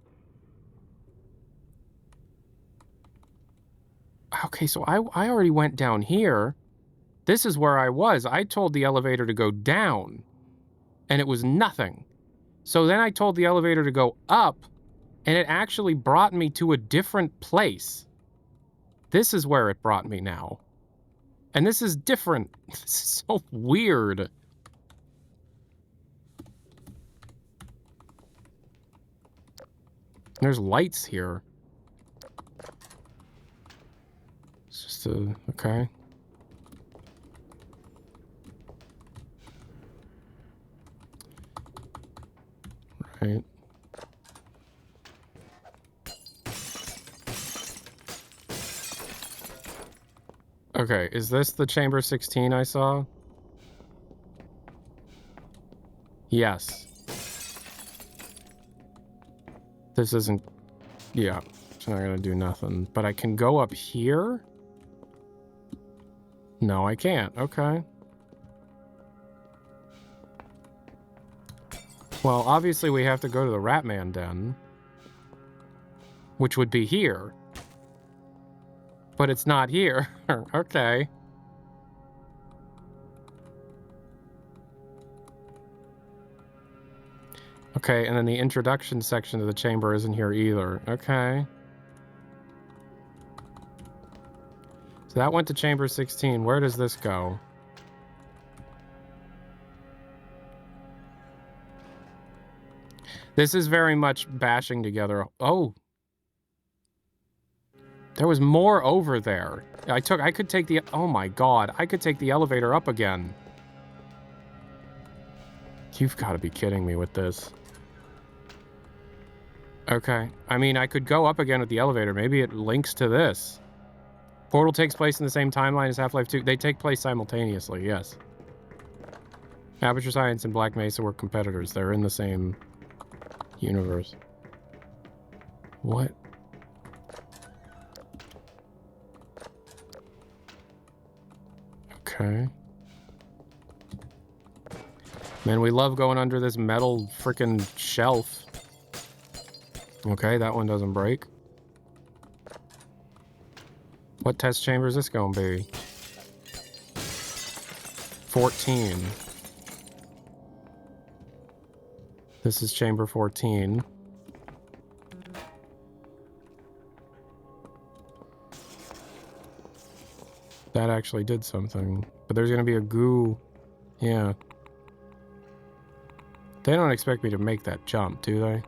Okay, so I already went down here. This is where I was. I told the elevator to go down, and it was nothing. So then I told the elevator to go up, and it actually brought me to a different place. This is where it brought me now. And this is different. This is so weird. There's lights here. It's just a... okay. Right. Okay, is this the chamber 16 I saw? Yes. This isn't... yeah, it's not gonna do nothing. But I can go up here? No, I can't. Okay. Well, obviously we have to go to the Ratman Den, which would be here. But it's not here. Okay. Okay, and then the introduction section to the chamber isn't here either. Okay. So that went to chamber 16. Where does this go? This is very much bashing together. Oh. There was more over there. I could take the... oh my god. I could take the elevator up again. You've got to be kidding me with this. Okay. I mean, I could go up again with the elevator. Maybe it links to this. Portal takes place in the same timeline as Half-Life 2. They take place simultaneously, yes. Aperture Science and Black Mesa were competitors. They're in the same universe. What? Okay. Man, we love going under this metal freaking shelf. Okay, that one doesn't break. What test chamber is this gonna be? 14. This is chamber 14. That actually did something. But there's gonna be a goo. Yeah. They don't expect me to make that jump, do they?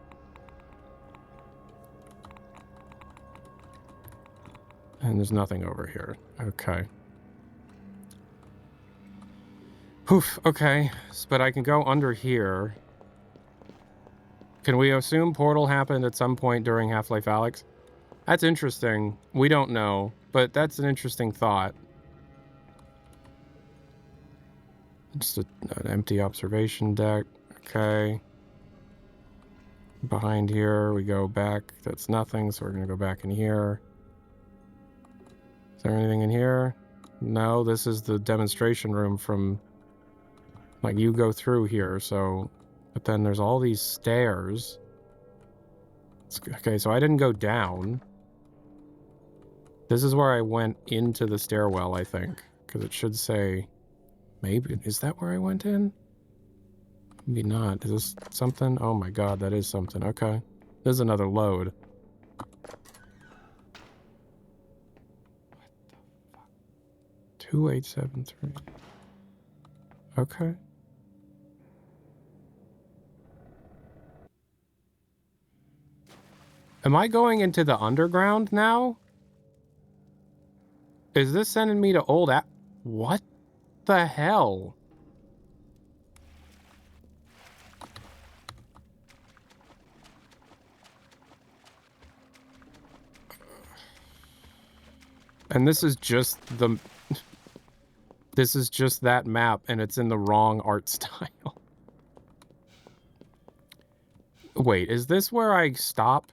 And there's nothing over here. Okay. Oof, okay. But I can go under here. Can we assume Portal happened at some point during Half-Life Alyx? That's interesting. We don't know, but that's an interesting thought. Just an empty observation deck. Okay. Behind here, we go back. That's nothing, so we're going to go back in here. Is there anything in here? No, this is the demonstration room from... like, you go through here, so... but then there's all these stairs. Okay, so I didn't go down. This is where I went into the stairwell, I think. Because it should say... maybe... is that where I went in? Maybe not. Is this something? Oh my god, that is something. Okay. There's another load. What the fuck? 2873. Okay. Am I going into the underground now? Is this sending me to old what the hell? And this is just the... This is just that map, and it's in the wrong art style. Wait, is this where I stop?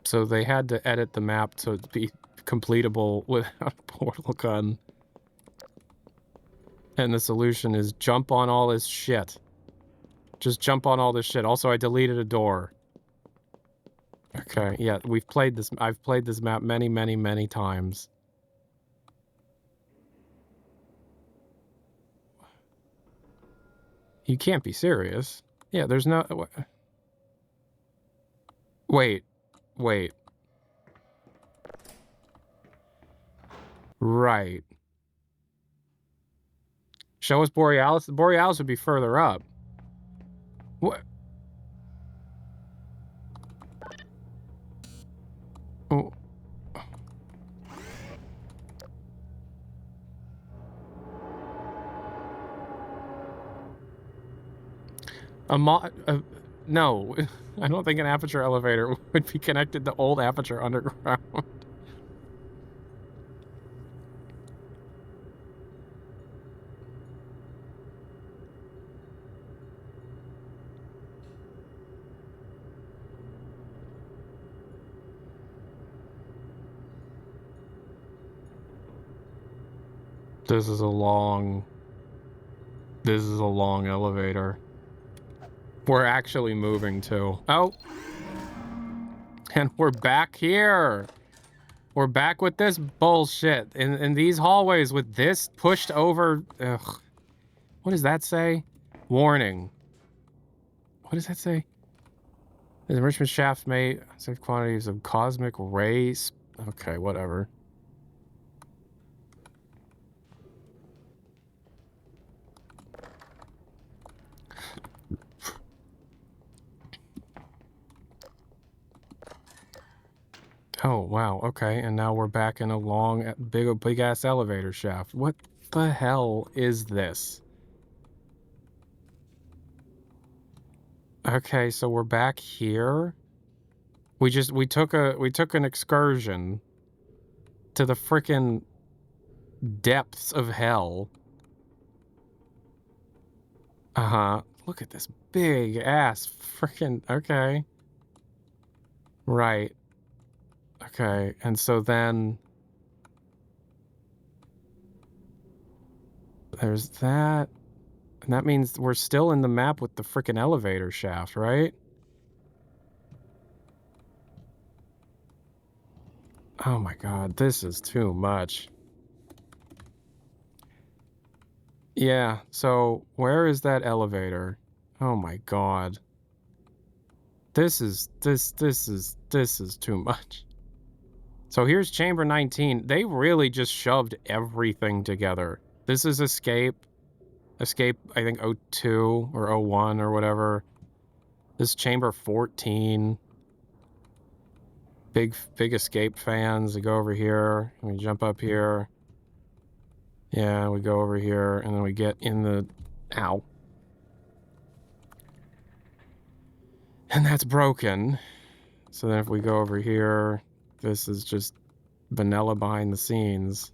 So they had to edit the map to be completable without a portal gun. And the solution is jump on all this shit. Just jump on all this shit. Also, I deleted a door. Okay, yeah, we've played this. I've played this map many, many, many times. You can't be serious. Yeah, there's no... Wait. Wait. Right. Show us Borealis. Borealis would be further up. What? Oh. No, I don't think an aperture elevator would be connected to old aperture underground. This is a long elevator. We're actually moving too. Oh. And we're back here. We're back with this bullshit. In these hallways with this pushed over. Ugh. What does that say? Warning. What does that say? The enrichment shaft may save quantities of cosmic rays. Okay, whatever. Oh, wow. Okay, and now we're back in a long, big-ass elevator shaft. What the hell is this? Okay, so we're back here. We took an excursion to the frickin' depths of hell. Uh-huh. Look at this big-ass frickin'... Okay. Right. Okay, and so then... There's that... And that means we're still in the map with the frickin' elevator shaft, right? Oh my god, this is too much. Yeah, so where is that elevator? Oh my god. This is too much. So here's chamber 19. They really just shoved everything together. This is escape. Escape, I think, 02 or 01 or whatever. This chamber 14. Big escape fans. We go over here. And we jump up here. Yeah, we go over here. And then we get in the... Ow. And that's broken. So then if we go over here, this is just vanilla behind the scenes.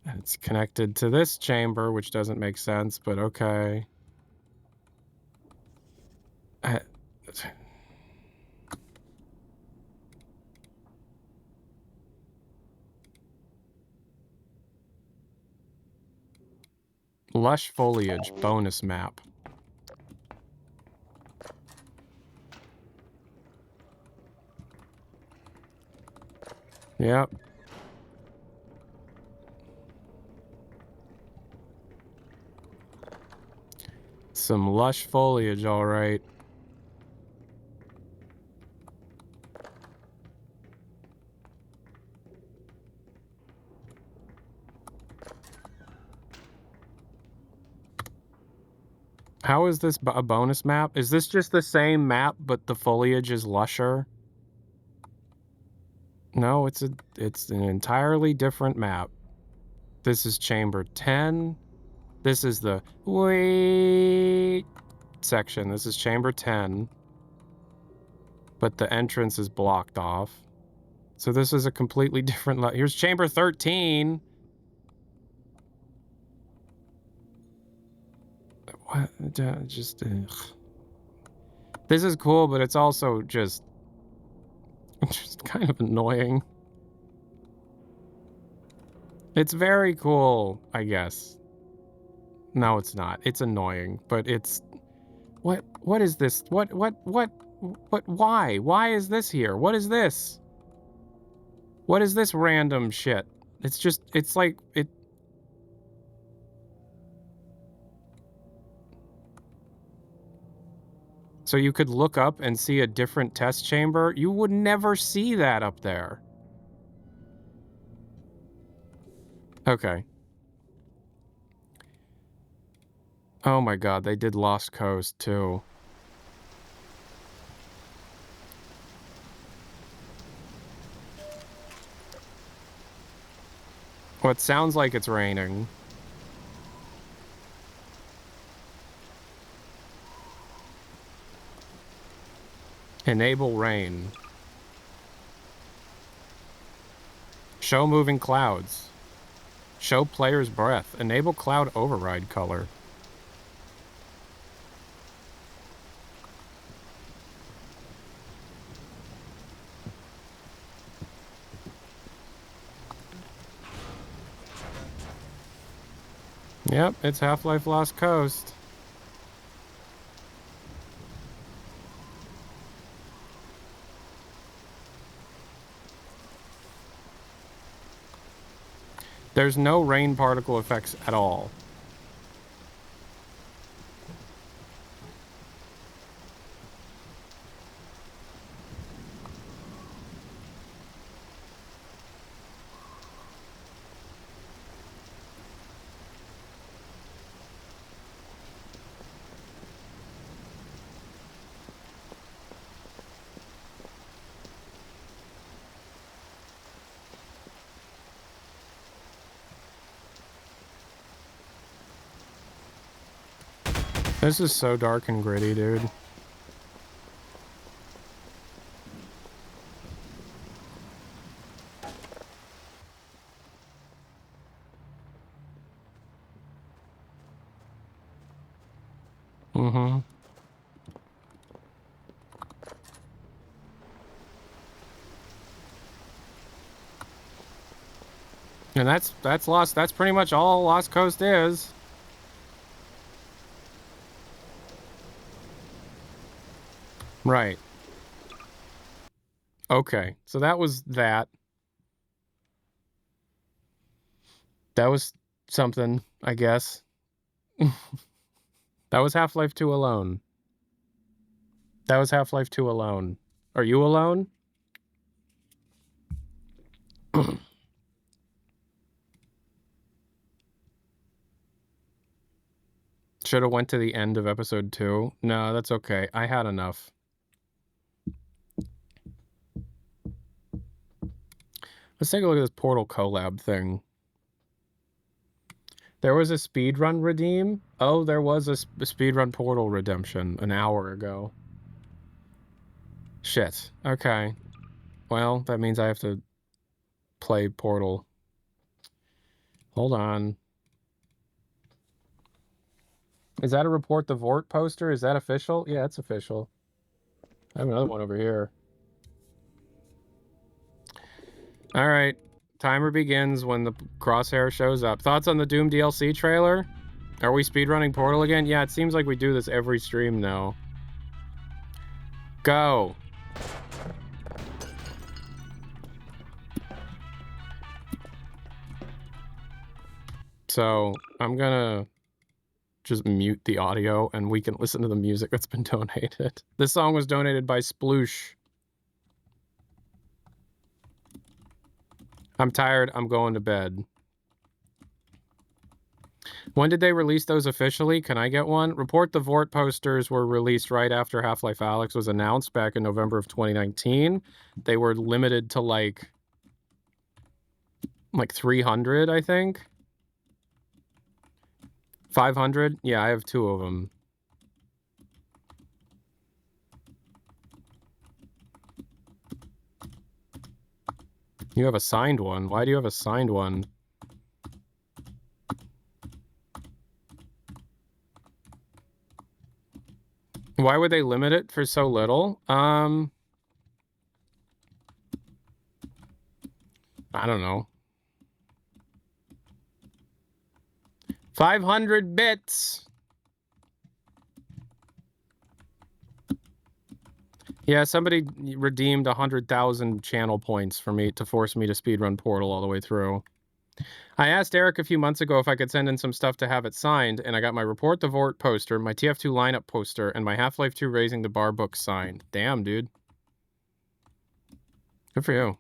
And it's connected to this chamber, which doesn't make sense, but okay. Lush foliage bonus map. Yep. Some lush foliage, all right. How is this a bonus map? Is this just the same map, but the foliage is lusher? No, it's an entirely different map. This is chamber 10. This is the wait section. This is chamber 10. But the entrance is blocked off. So this is a completely different... Here's chamber 13. What? Just... This is cool, but it's also just kind of annoying. It's very cool, I guess. No, it's not. It's annoying, but it's... What is this? What, why? Why is this here? What is this? What is this random shit? It's just, it's like, it... So you could look up and see a different test chamber? You would never see that up there. Okay. Oh my god, they did Lost Coast, too. Well, it sounds like it's raining. Enable rain. Show moving clouds. Show player's breath. Enable cloud override color. Yep, it's Half-Life Lost Coast. There's no rain particle effects at all. This is so dark and gritty, dude. Mm-hmm. And that's Lost. That's pretty much all Lost Coast is. Right. Okay, so that was that. That was something, I guess. That was Half-Life 2 alone. That was Half-Life 2 alone. Are you alone? Should have went to the end of episode 2. No, that's okay. I had enough. Let's take a look at this Portal collab thing. There was a speedrun redeem? Oh, there was a speedrun Portal redemption an hour ago. Shit. Okay. Well, that means I have to play Portal. Hold on. Is that a Report the Vort poster? Is that official? Yeah, it's official. I have another one over here. All right. Timer begins when the crosshair shows up. Thoughts on the Doom DLC trailer? Are we speedrunning Portal again? Yeah, it seems like we do this every stream now. Go. So I'm gonna just mute the audio and we can listen to the music that's been donated. This song was donated by Sploosh. I'm tired. I'm going to bed. When did they release those officially? Can I get one? Report the Vort posters were released right after Half-Life Alyx was announced back in November of 2019. They were limited to like 300, I think. 500? Yeah, I have 2 of them. You have a signed one. Why do you have a signed one? Why would they limit it for so little? I don't know. 500 bits. Yeah, somebody redeemed 100,000 channel points for me to force me to speedrun Portal all the way through. I asked Eric a few months ago if I could send in some stuff to have it signed, and I got my Report the Vort poster, my TF2 lineup poster, and my Half-Life 2 Raising the Bar book signed. Damn, dude. Good for you.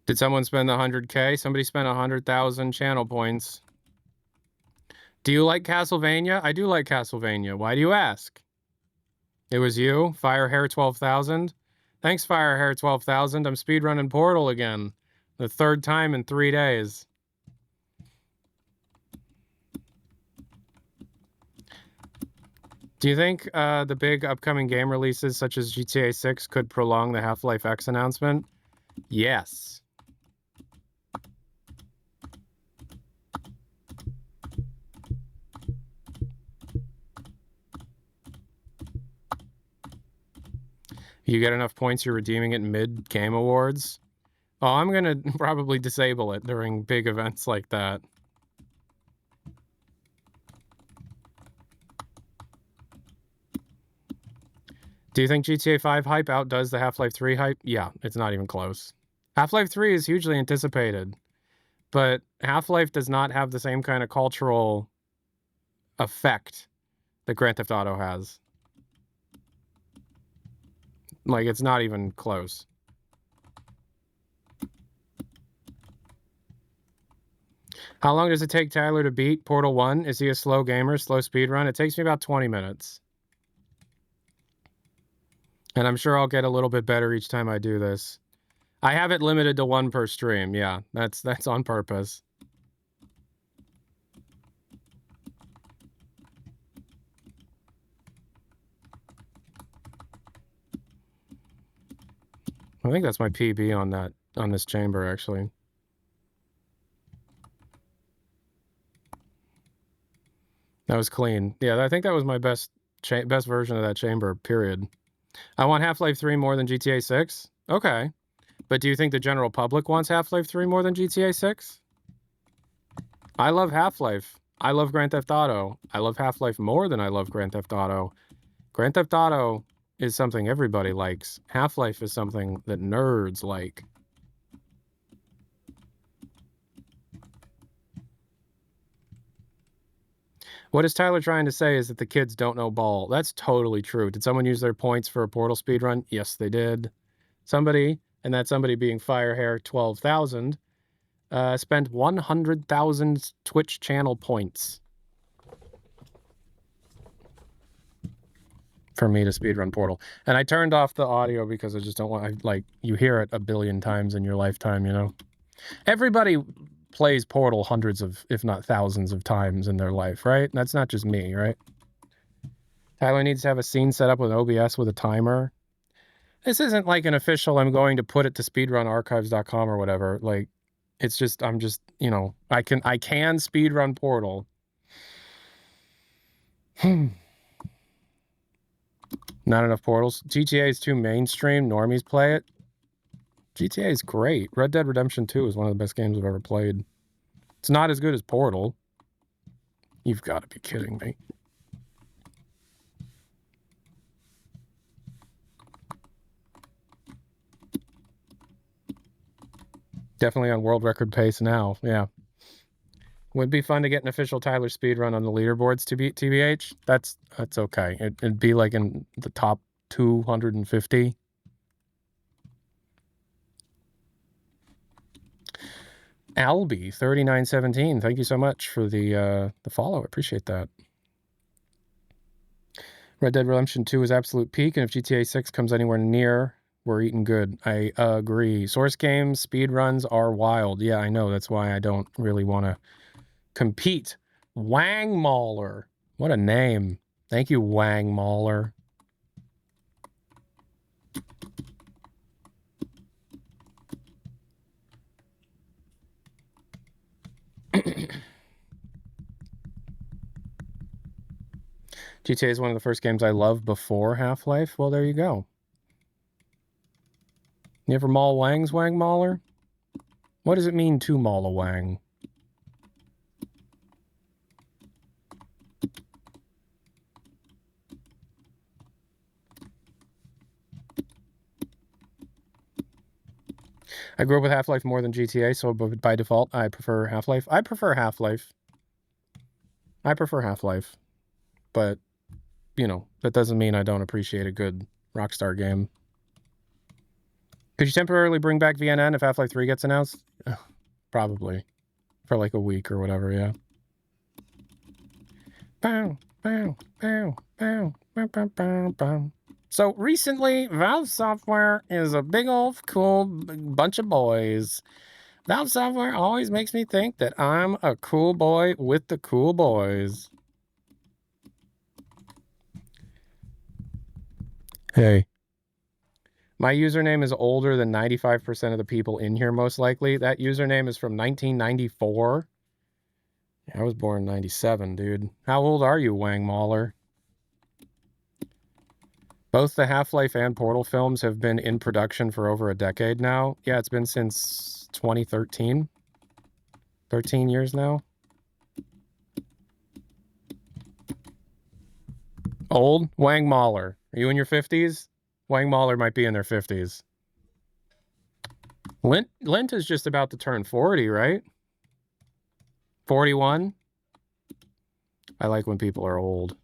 Did someone spend the 100K? Somebody spent 100,000 channel points. Do you like Castlevania? I do like Castlevania. Why do you ask? It was you? Firehair 12,000? Thanks, Firehair 12,000. I'm speedrunning Portal again. The 3rd time in 3 days. Do you think the big upcoming game releases such as GTA 6 could prolong the Half-Life X announcement? Yes. You get enough points, you're redeeming it mid-game awards? Oh, I'm going to probably disable it during big events like that. Do you think GTA 5 hype outdoes the Half-Life 3 hype? Yeah, it's not even close. Half-Life 3 is hugely anticipated, but Half-Life does not have the same kind of cultural effect that Grand Theft Auto has. Like, it's not even close. How long does it take Tyler to beat Portal 1? Is he a slow gamer, slow speedrun? It takes me about 20 minutes. And I'm sure I'll get a little bit better each time I do this. I have it limited to 1 per stream. Yeah, that's on purpose. I think that's my PB on this chamber, actually. That was clean. Yeah, I think that was my best version of that chamber, period. I want Half-Life 3 more than GTA 6? Okay. But do you think the general public wants Half-Life 3 more than GTA 6? I love Half-Life. I love Grand Theft Auto. I love Half-Life more than I love Grand Theft Auto. Grand Theft Auto is something everybody likes. Half-Life is something that nerds like. What is Tyler trying to say is that the kids don't know ball. That's totally true. Did someone use their points for a Portal speedrun? Yes, they did. Somebody, and that somebody being Firehair 12,000, spent 100,000 Twitch channel points for me to speedrun Portal. And I turned off the audio because I just don't want, you hear it a billion times in your lifetime, you know? Everybody plays Portal hundreds of, if not thousands of times in their life, right? That's not just me, right? Tyler needs to have a scene set up with OBS with a timer. This isn't like an official, I'm going to put it to speedrunarchives.com or whatever. Like, it's just, I'm just, you know, I can speedrun Portal. Not enough portals. GTA is too mainstream. Normies play it. GTA is great. Red Dead Redemption 2 is one of the best games I've ever played. It's not as good as Portal. You've got to be kidding me. Definitely on world record pace now. Yeah. Would be fun to get an official Tyler speed run on the leaderboards to beat TBH. That's okay. It'd be like in the top 250. Albie 3917. Thank you so much for the follow. I appreciate that. Red Dead Redemption 2 is absolute peak, and if GTA 6 comes anywhere near, we're eating good. I agree. Source games, speed runs are wild. Yeah, I know. That's why I don't really want to compete. Wang Mauler. What a name. Thank you, Wang Mauler. GTA is one of the first games I loved before Half-Life. Well, there you go. You ever maul Wangs, Wang Mauler? What does it mean to maul a Wang? I grew up with Half-Life more than GTA, so by default, I prefer Half-Life. I prefer Half-Life. But, you know, that doesn't mean I don't appreciate a good Rockstar game. Could you temporarily bring back VNN if Half-Life 3 gets announced? Probably. For like a week or whatever, yeah. Bow, bow, bow, bow, bow, bow, bow, bow. So recently, Valve Software is a big old cool bunch of boys. Valve Software always makes me think that I'm a cool boy with the cool boys. Hey. My username is older than 95% of the people in here, most likely. That username is from 1994. I was born in 97, dude. How old are you, Wang Mauler? Both the Half-Life and Portal films have been in production for over a decade now. Yeah, it's been since 2013. 13 years now. Old? Wang Mauler. Are you in your 50s? Wang Mauler might be in their 50s. Lint is just about to turn 40, right? 41? I like when people are old.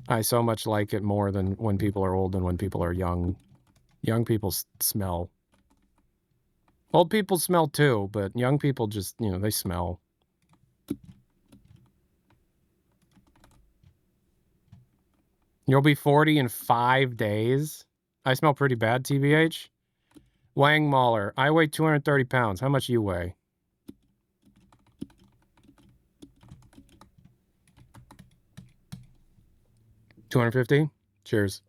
I so much like it more than when people are old than when people are young. Young people smell. Old people smell too, but young people just, you know, they smell. You'll be 40 in 5 days? I smell pretty bad, TBH. Wang Mauler. I weigh 230 pounds. How much you weigh? $250? Cheers.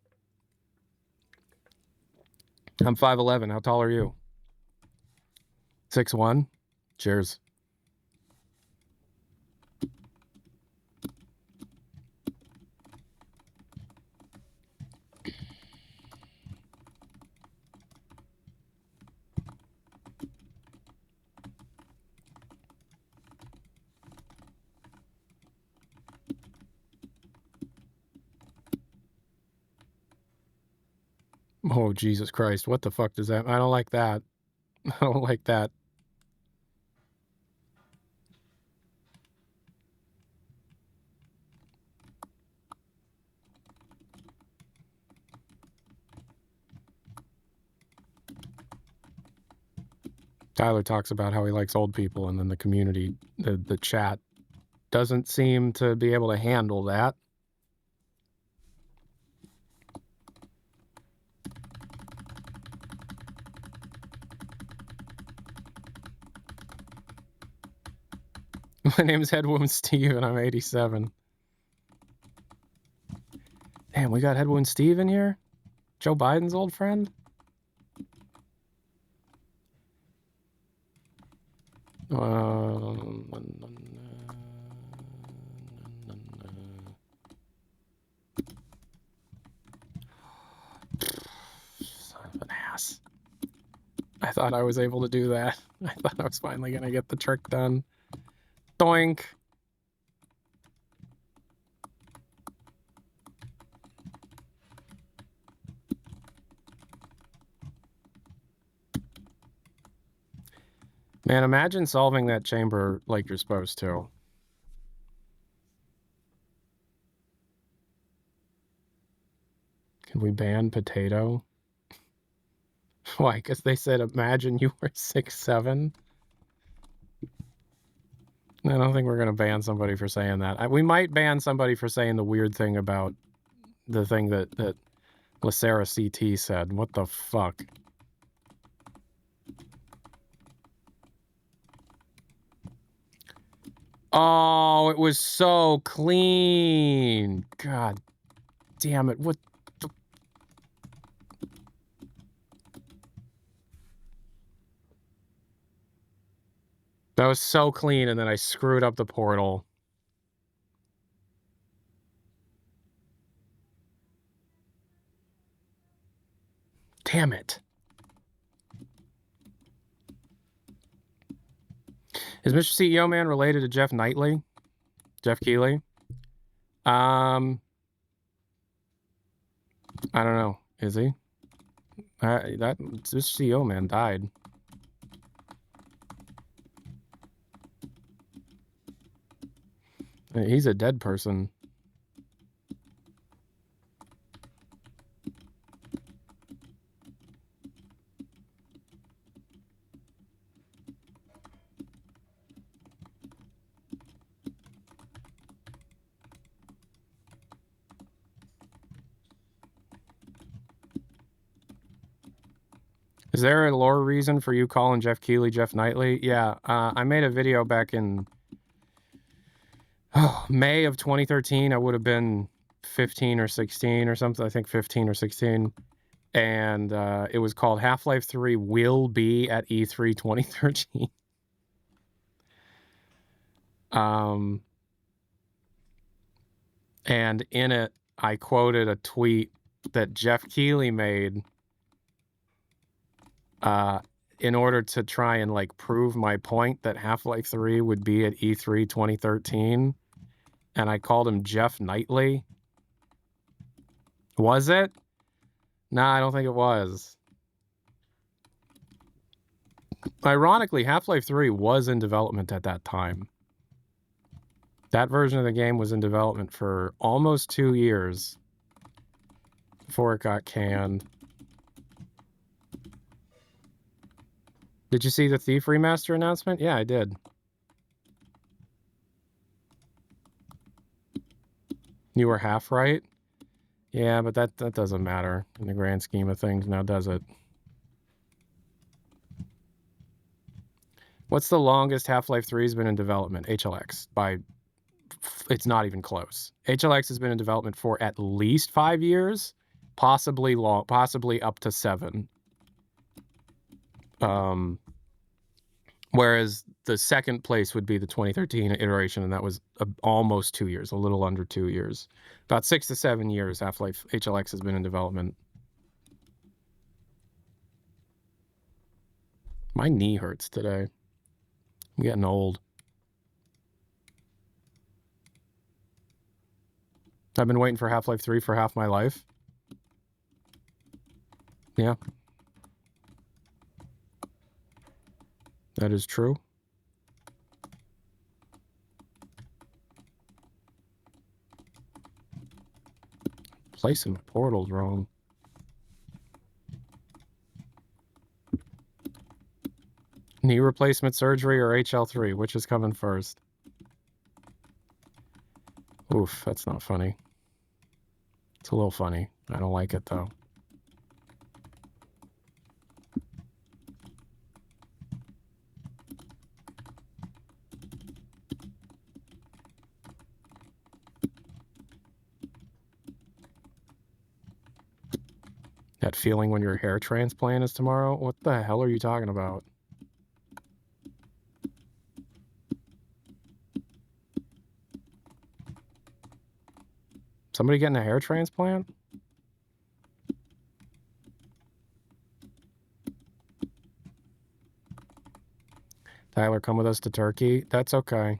I'm 5'11". How tall are you? 6'1". Cheers. Oh, Jesus Christ. What the fuck does that... I don't like that. I don't like that. Tyler talks about how he likes old people, and then the community, the chat, doesn't seem to be able to handle that. My name is Headwound Steve, and I'm 87. Damn, we got Headwound Steve in here? Joe Biden's old friend? I thought I was able to do that. I thought I was finally going to get the trick done. Doink. Man, imagine solving that chamber like you're supposed to. Can we ban potato? Why? Because they said, imagine you were 6'7". I don't think we're going to ban somebody for saying that. We might ban somebody for saying the weird thing about the thing that Lacera CT said. What the fuck? Oh, it was so clean. God damn it. What the... That was so clean, and then I screwed up the portal. Damn it. Is Mr. CEO Man related to Jeff Knightley? Jeff Keighley? I don't know. Is he? This CEO Man died. He's a dead person. Is there a lore reason for you calling Jeff Keighley Jeff Knightley? Yeah, I made a video back in May of 2013. I would have been 15 or 16 or something. I think 15 or 16. And it was called Half-Life 3 Will Be at E3 2013. And in it, I quoted a tweet that Jeff Keighley made in order to try and like prove my point that Half-Life 3 would be at E3 2013. And I called him Jeff Knightley. Was it? Nah, I don't think it was. Ironically, Half-Life 3 was in development at that time. That version of the game was in development for almost 2 years before it got canned. Did you see the Thief remaster announcement? Yeah, I did. You were half right? Yeah, but that doesn't matter in the grand scheme of things now, does it? What's the longest Half-Life 3 has been in development? HLX. It's not even close. HLX has been in development for at least 5 years, possibly up to 7. Whereas the second place would be the 2013 iteration, and that was almost 2 years, a little under 2 years. About 6 to 7 years Half-Life HLX has been in development. My knee hurts today. I'm getting old. I've been waiting for Half-Life 3 for half my life. Yeah. That is true. Placing the portals wrong. Knee replacement surgery or HL3? Which is coming first? Oof, that's not funny. It's a little funny. I don't like it, though. That feeling when your hair transplant is tomorrow? What the hell are you talking about? Somebody getting a hair transplant? Tyler, come with us to Turkey. That's okay.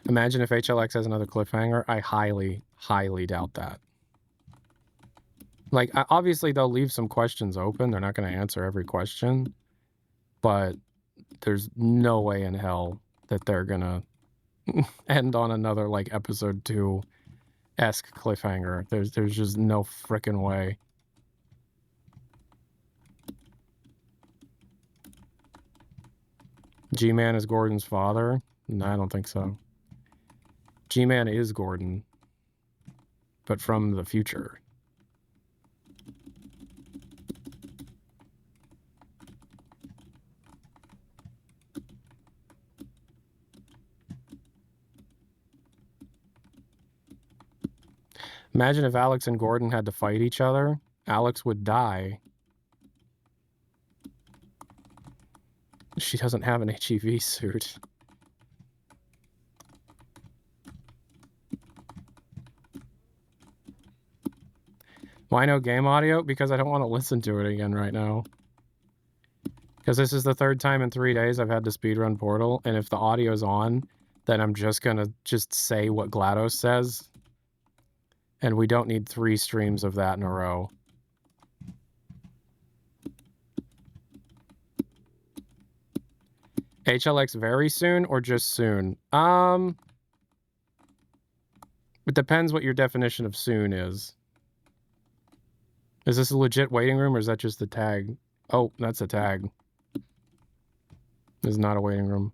Imagine if HLX has another cliffhanger. I highly, highly doubt that. Like, obviously, they'll leave some questions open. They're not going to answer every question. But there's no way in hell that they're going to end on another, like, episode 2-esque cliffhanger. There's just no frickin' way. G-Man is Gordon's father? No, I don't think so. G-Man is Gordon, but from the future. Imagine if Alex and Gordon had to fight each other. Alex would die. She doesn't have an HEV suit. Why no game audio? Because I don't want to listen to it again right now. Because this is the third time in 3 days I've had to speedrun Portal, and if the audio's on, then I'm just gonna say what GLaDOS says. And we don't need 3 streams of that in a row. HLX very soon or just soon? It depends what your definition of soon is. Is this a legit waiting room or is that just the tag? Oh, that's a tag. This is not a waiting room.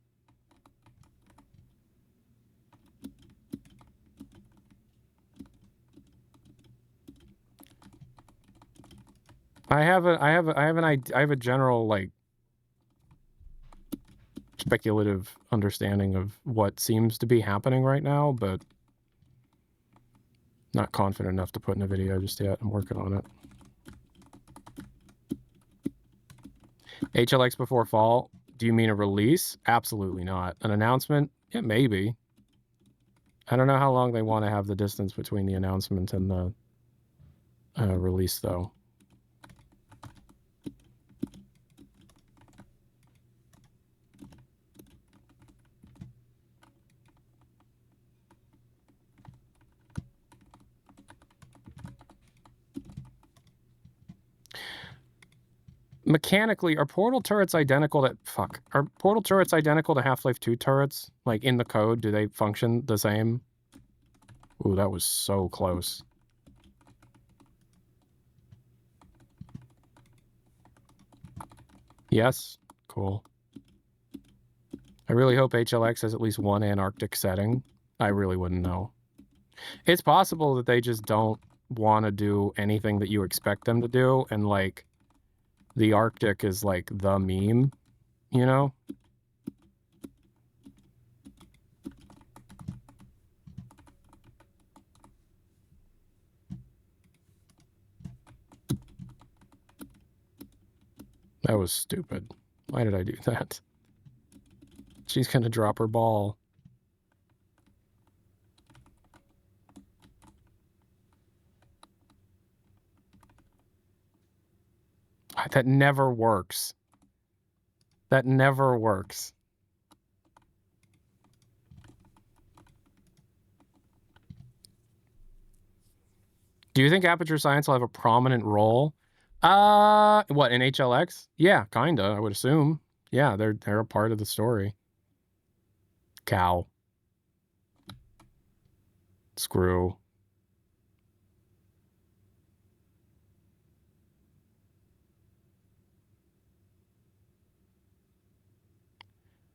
I have a general, like, speculative understanding of what seems to be happening right now, but not confident enough to put in a video just yet. I'm working on it. HLX before fall? Do you mean a release? Absolutely not. An announcement? Yeah, maybe. I don't know how long they want to have the distance between the announcement and the release, though. Mechanically, are portal turrets identical to... Fuck. Are portal turrets identical to Half-Life 2 turrets? Like, in the code, do they function the same? Ooh, that was so close. Yes? Cool. I really hope HLX has at least one Antarctic setting. I really wouldn't know. It's possible that they just don't want to do anything that you expect them to do, and, like, the Arctic is, like, the meme, you know? That was stupid. Why did I do that? She's gonna drop her ball. That never works. That never works. Do you think Aperture Science will have a prominent role? What, in HLX? Yeah, kinda, I would assume. Yeah, they're a part of the story. Cow. Screw.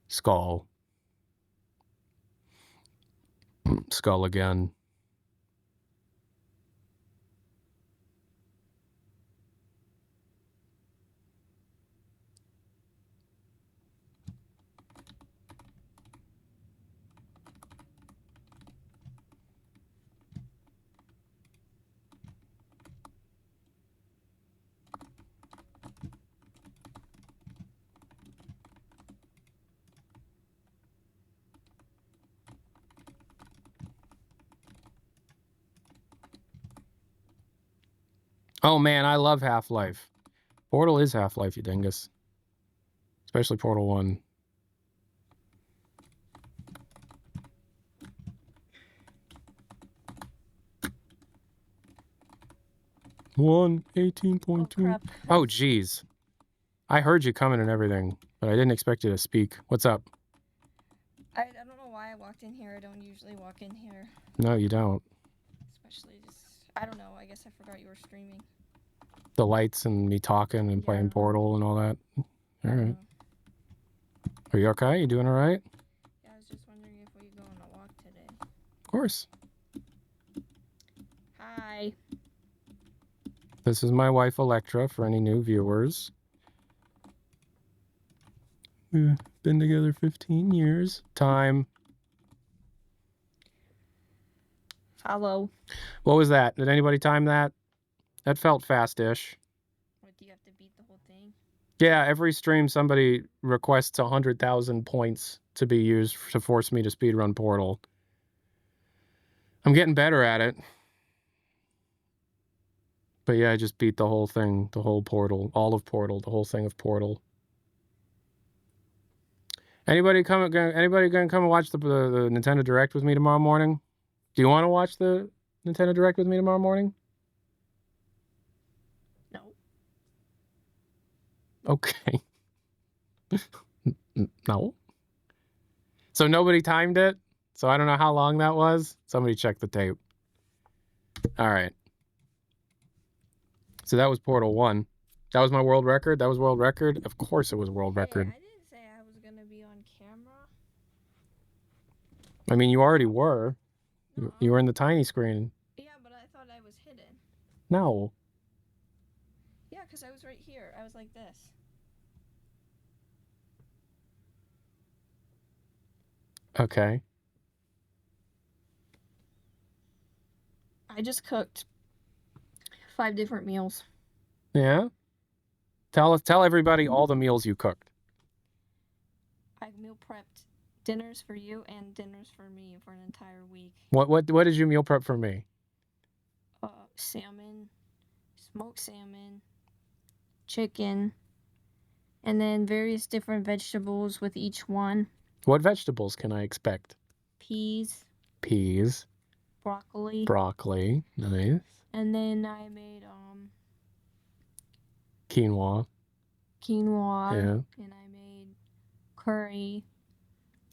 Skull. Skull again. Oh man, I love Half-Life. Portal is Half-Life, you dingus. Especially Portal 1. One 18.2. Oh, geez. I heard you coming and everything, but I didn't expect you to speak. What's up? I don't know why I walked in here. I don't usually walk in here. No, you don't. Especially just, I don't know. I guess I forgot you were streaming. The lights and me talking and playing Portal and all that. All right. Are you okay? You doing all right? Yeah, I was just wondering if we go on a walk today. Of course. Hi. This is my wife, Electra, for any new viewers. We've been together 15 years. Time. Follow. What was that? Did anybody time that? That felt fast-ish. What, do you have to beat the whole thing? Yeah, every stream somebody requests 100,000 points to be used to force me to speedrun Portal. I'm getting better at it. But yeah, I just beat the whole thing, the whole Portal, all of Portal, the whole thing of Portal. Anybody gonna come and watch the Nintendo Direct with me tomorrow morning? Do you want to watch the Nintendo Direct with me tomorrow morning? No. Okay. No. So nobody timed it? So I don't know how long that was. Somebody check the tape. All right. So that was Portal 1. That was my world record? That was world record? Of course it was world record. I didn't say I was going to be on camera. I mean, you already were. You were in the tiny screen. Yeah, but I thought I was hidden. No. Yeah, because I was right here. I was like this. Okay. I just cooked 5 different meals. Yeah? Tell everybody all the meals you cooked. I meal prepped dinners for you and dinners for me for an entire week. What did you meal prep for me? Salmon, smoked salmon, chicken, and then various different vegetables with each one. What vegetables can I expect? Peas. Peas. Broccoli. Broccoli. Nice. And then I made quinoa. Quinoa. Yeah. And I made curry.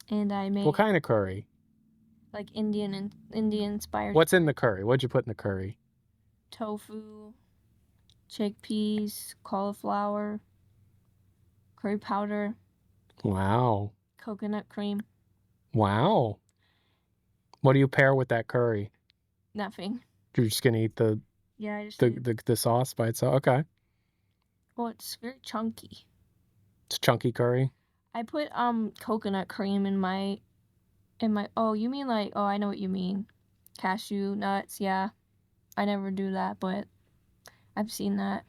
And I made... What kind of curry? Like Indian inspired. What's in the curry? What'd you put in the curry? Tofu, chickpeas, cauliflower, curry powder. Wow. Coconut cream. Wow. What do you pair with that curry? Nothing. You're just gonna eat the sauce by itself? Okay. Well, it's very chunky. It's chunky curry? I put coconut cream in my oh, you mean like, oh, I know what you mean. Cashew nuts, yeah. I never do that, but I've seen that.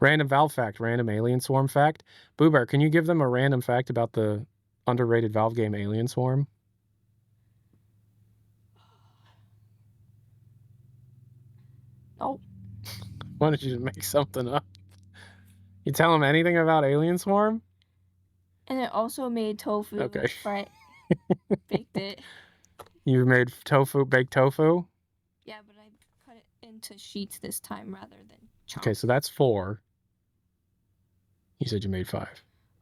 Random Valve fact, random Alien Swarm fact. Boo Bear, can you give them a random fact about the underrated Valve game Alien Swarm? Oh. Why don't you just make something up? You tell them anything about Alien Swarm? And it also made tofu. Okay. Right. Baked it. You made tofu, baked tofu? Yeah, but I cut it into sheets this time rather than chunks. Okay, so that's 4. You said you made 5.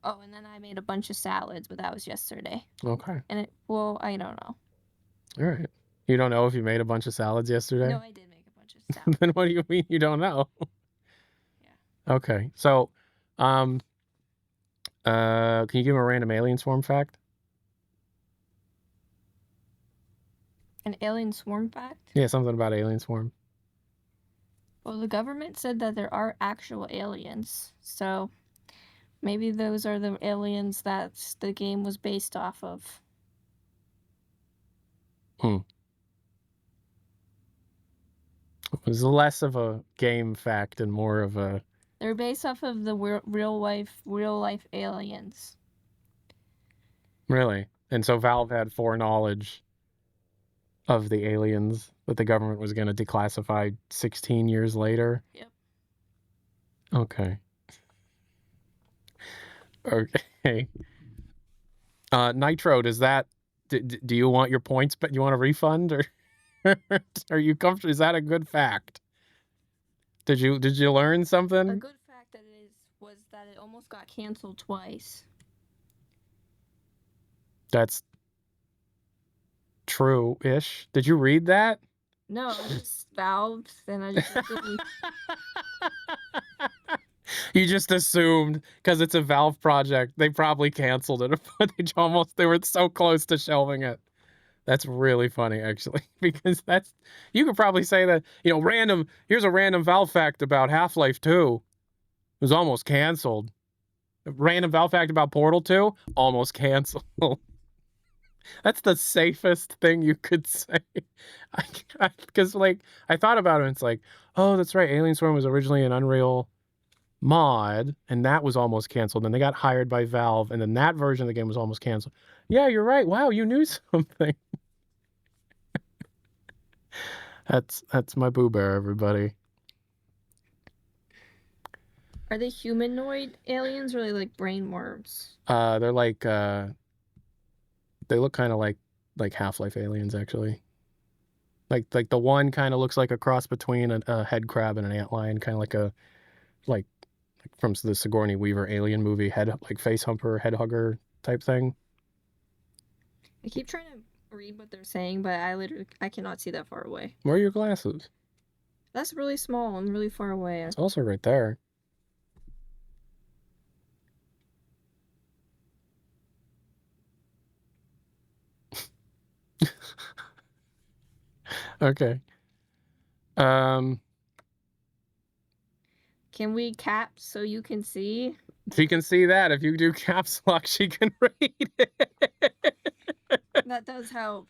Oh, and then I made a bunch of salads, but that was yesterday. Okay. And I don't know. All right. You don't know if you made a bunch of salads yesterday? No, I did make a bunch of salads. Then what do you mean you don't know? Yeah. Okay. So, can you give him a random Alien Swarm fact? An alien swarm fact? Yeah, something about Alien Swarm. Well, the government said that there are actual aliens, so maybe those are the aliens that the game was based off of. It was less of a game fact and more of a... They're based off of the real life aliens. Really? And so Valve had foreknowledge of the aliens that the government was going to declassify 16 years later? Yep. Okay. Okay. Nitro, does that... Do you want your points, but you want a refund, or are you comfortable? Is that a good fact? Did you learn A something? good fact was that it almost got canceled twice. That's true-ish. Did you read that? No, it's just valves, and I just assumed. You just assumed because it's a Valve project, they probably canceled it, but they were so close to shelving it. That's really funny, actually, because you could probably say that, here's a random Valve fact about Half-Life 2. It was almost canceled. A random Valve fact about Portal 2, almost canceled. That's the safest thing you could say. Because, I thought about it, and it's like, oh, that's right, Alien Storm was originally an Unreal mod, and that was almost canceled. Then they got hired by Valve, and then that version of the game was almost canceled. Yeah, you're right. Wow, you knew something. That's my Boo Bear, everybody. Are they humanoid aliens, or are they like brain worms? They're like they look kind of like Half-Life aliens, actually. Like the one kind of looks like a cross between a head crab and an antlion, kind of like from the Sigourney Weaver Alien movie, face humper, head hugger type thing. I keep trying to read what they're saying, but I cannot see that far away. Where are your glasses? That's really small and really far away. It's also right there. Okay. Can we cap so you can see? She can see that. If you do caps lock, she can read it. That does help.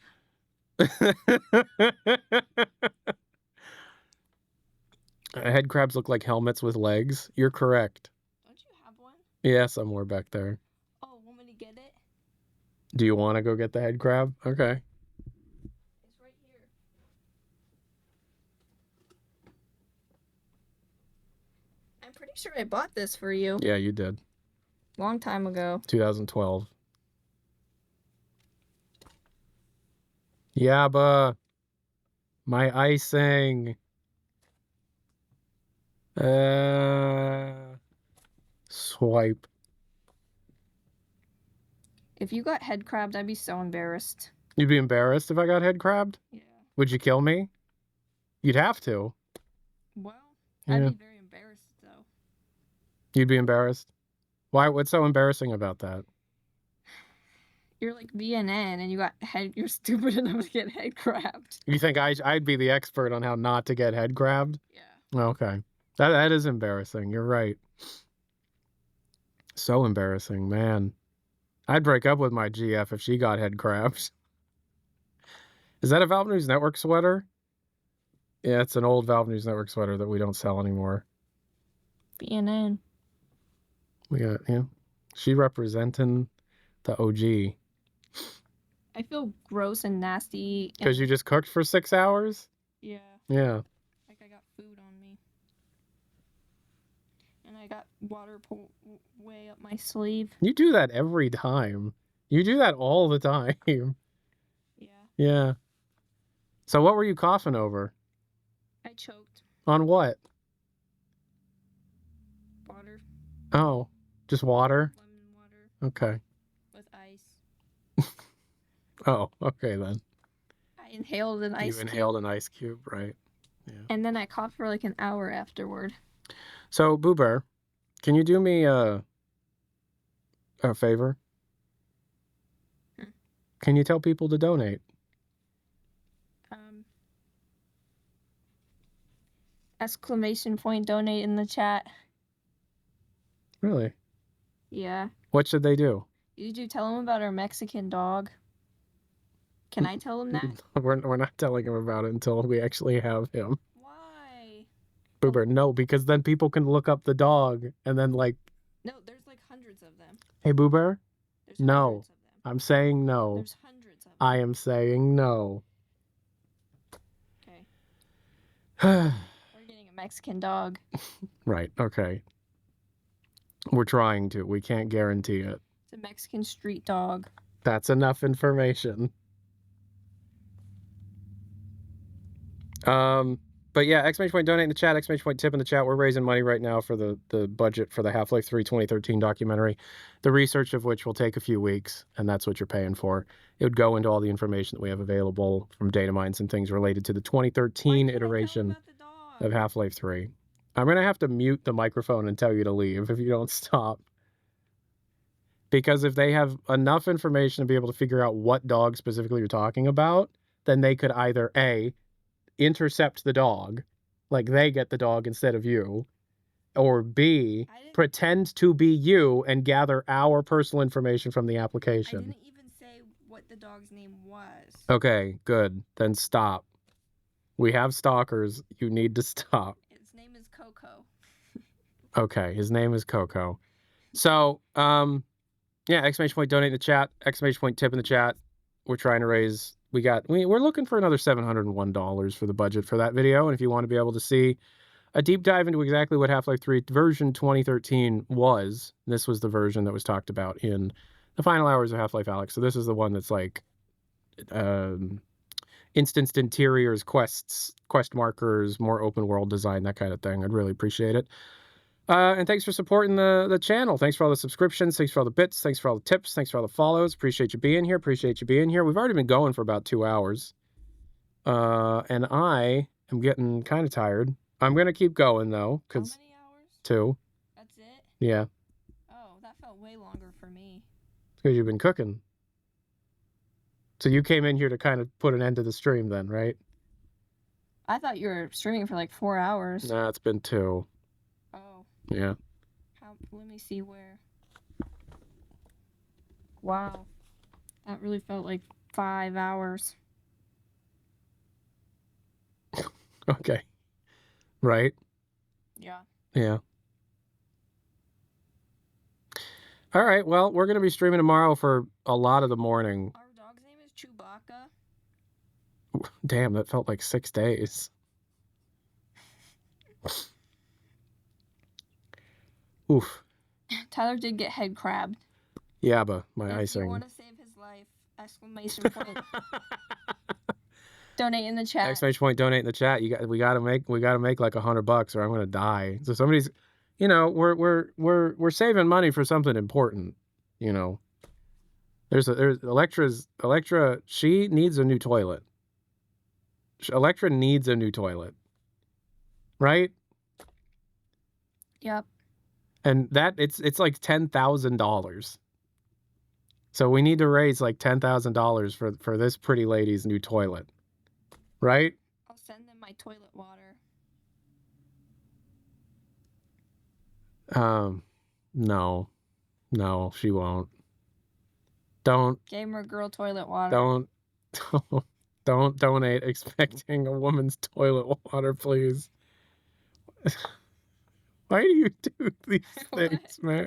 Head crabs look like helmets with legs. You're correct. Don't you have one? Yeah, somewhere back there. Oh, want me to get it? Do you want to go get the head crab? Okay. It's right here. I'm pretty sure I bought this for you. Yeah, you did. Long time ago. 2012. Yabba. My icing. Swipe. If you got head crabbed, I'd be so embarrassed. You'd be embarrassed if I got head crabbed? Yeah. Would you kill me? You'd have to. Well, Yeah. I'd be very embarrassed, though. You'd be embarrassed? Why? What's so embarrassing about that? You're like VNN, and you're stupid enough to get head crabbed. You think I'd be the expert on how not to get head grabbed? Yeah. Okay. That is embarrassing. You're right. So embarrassing, man. I'd break up with my GF if she got head crabs. Is that a Valve News Network sweater? Yeah, it's an old Valve News Network sweater that we don't sell anymore. VNN. We got, yeah. She representing the OG. I feel gross and nasty. Because you just cooked for 6 hours? Yeah. Yeah. Like I got food on me. And I got water way up my sleeve. You do that every time. You do that all the time. Yeah. Yeah. So what were you coughing over? I choked. On what? Water. Oh, just water? Lemon water. Okay. With ice. Oh, okay then. I inhaled an ice You inhaled an ice cube, right? Yeah. And then I coughed for like an hour afterward. So, Boo Bear, can you do me a favor? Can you tell people to donate? Exclamation point donate in the chat. Really? Yeah. What should they do? Did you tell them about our Mexican dog? Can I tell them that? We're not telling him about it until we actually have him. Why? Boo Bear, no, because then people can look up the dog and then No, there's like hundreds of them. Hey, Boo Bear? There's No. hundreds of them. I'm saying no. There's hundreds of them. I am saying no. Okay. We're getting a Mexican dog. Right, okay. We're trying to. We can't guarantee it. It's a Mexican street dog. That's enough information. But yeah, exclamation point donate in the chat, exclamation point tip in the chat. We're raising money right now for the budget for the Half-Life 3 2013 documentary, the research of which will take a few weeks, and that's what you're paying for. It would go into all the information that we have available from data mines and things related to the 2013 iteration of Half-Life 3. I'm going to have to mute the microphone and tell you to leave if you don't stop. Because if they have enough information to be able to figure out what dog specifically you're talking about, then they could either A, intercept the dog, like they get the dog instead of you, or B, pretend to be you and gather our personal information from the application. I didn't even say what the dog's name was. Okay, good. Then stop. We have stalkers. You need to stop. His name is Coco. Okay, his name is Coco. So, yeah, exclamation point donate in the chat, exclamation point tip in the chat. We're trying to raise... We're looking for another $701 for the budget for that video, and if you want to be able to see a deep dive into exactly what Half-Life 3 version 2013 was, this was the version that was talked about in the final hours of Half-Life Alyx. So this is the one that's like instanced interiors, quests, quest markers, more open world design, that kind of thing. I'd really appreciate it. And thanks for supporting the channel. Thanks for all the subscriptions. Thanks for all the bits. Thanks for all the tips. Thanks for all the follows. Appreciate you being here. Appreciate you being here. We've already been going for about 2 hours. And I am getting kind of tired. I'm going to keep going, though. How many hours? 2. That's it? Yeah. Oh, that felt way longer for me. Because you've been cooking. So you came in here to kind of put an end to the stream then, right? I thought you were streaming for like 4 hours. Nah, it's been 2. Oh. Yeah. Let me see where. Wow. That really felt like 5 hours. Okay. Right? Yeah. Yeah. All right, well, we're going to be streaming tomorrow for a lot of the morning. Our dog's name is Chewbacca. Damn, that felt like 6 days. Oof. Tyler did get head crabbed. Yeah, but my If icing. you want to save his life, exclamation point. Donate in the chat. Exclamation point donate in the chat. We gotta make like $100 or I'm gonna die. So somebody's, you know, we're saving money for something important. You know, there's Electra. She needs a new toilet. Electra needs a new toilet, right? Yep. And that it's like $10,000. So we need to raise like $10,000 for this pretty lady's new toilet, right? I'll send them my toilet water. No, she won't. Don't. Gamer girl toilet water. Don't donate expecting a woman's toilet water, please. Why do you do these things, man?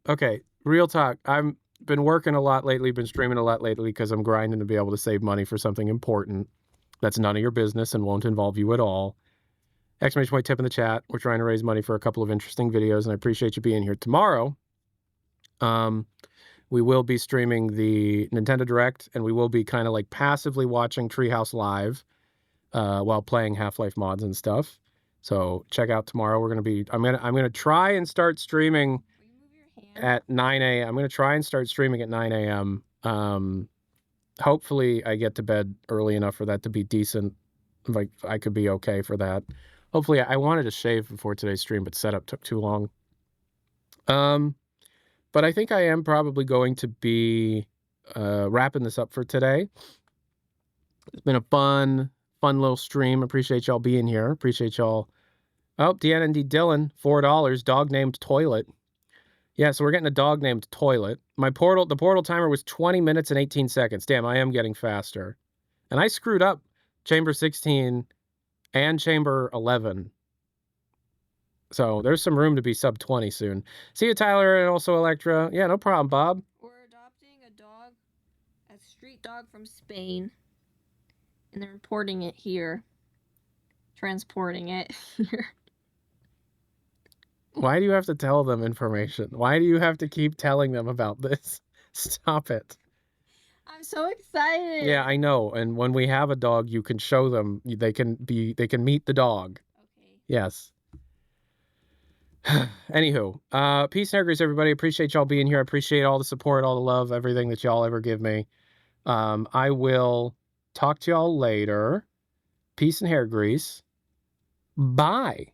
Okay, real talk. I've been working a lot lately, been streaming a lot lately because I'm grinding to be able to save money for something important that's none of your business and won't involve you at all. Exclamation point tip in the chat. We're trying to raise money for a couple of interesting videos, and I appreciate you being here. Tomorrow, we will be streaming the Nintendo Direct, and we will be kind of like passively watching Treehouse Live while playing Half-Life mods and stuff. So check out tomorrow. We're gonna be. I'm gonna try and start streaming at 9 a.m. I'm gonna try and start streaming at 9 a.m. Hopefully, I get to bed early enough for that to be decent. Like I could be okay for that. Hopefully, I wanted to shave before today's stream, but setup took too long. But I think I am probably going to be wrapping this up for today. It's been a fun little stream. Appreciate y'all being here. Appreciate y'all. Oh, DNND Dylan, $4. Dog named Toilet. Yeah, so we're getting a dog named Toilet. The portal timer was 20 minutes and 18 seconds. Damn, I am getting faster. And I screwed up Chamber 16 and Chamber 11. So there's some room to be sub 20 soon. See you, Tyler, and also Electra. Yeah, no problem, Bob. We're adopting a street dog from Spain. And they're importing it here. Transporting it here. Why do you have to tell them information? Why do you have to keep telling them about this? Stop it. I'm so excited. Yeah, I know. And when we have a dog, you can show them. They can meet the dog. Okay. Yes. Anywho, peace and hair grease, everybody. Appreciate y'all being here. I appreciate all the support, all the love, everything that y'all ever give me. I will talk to y'all later. Peace and hair grease. Bye.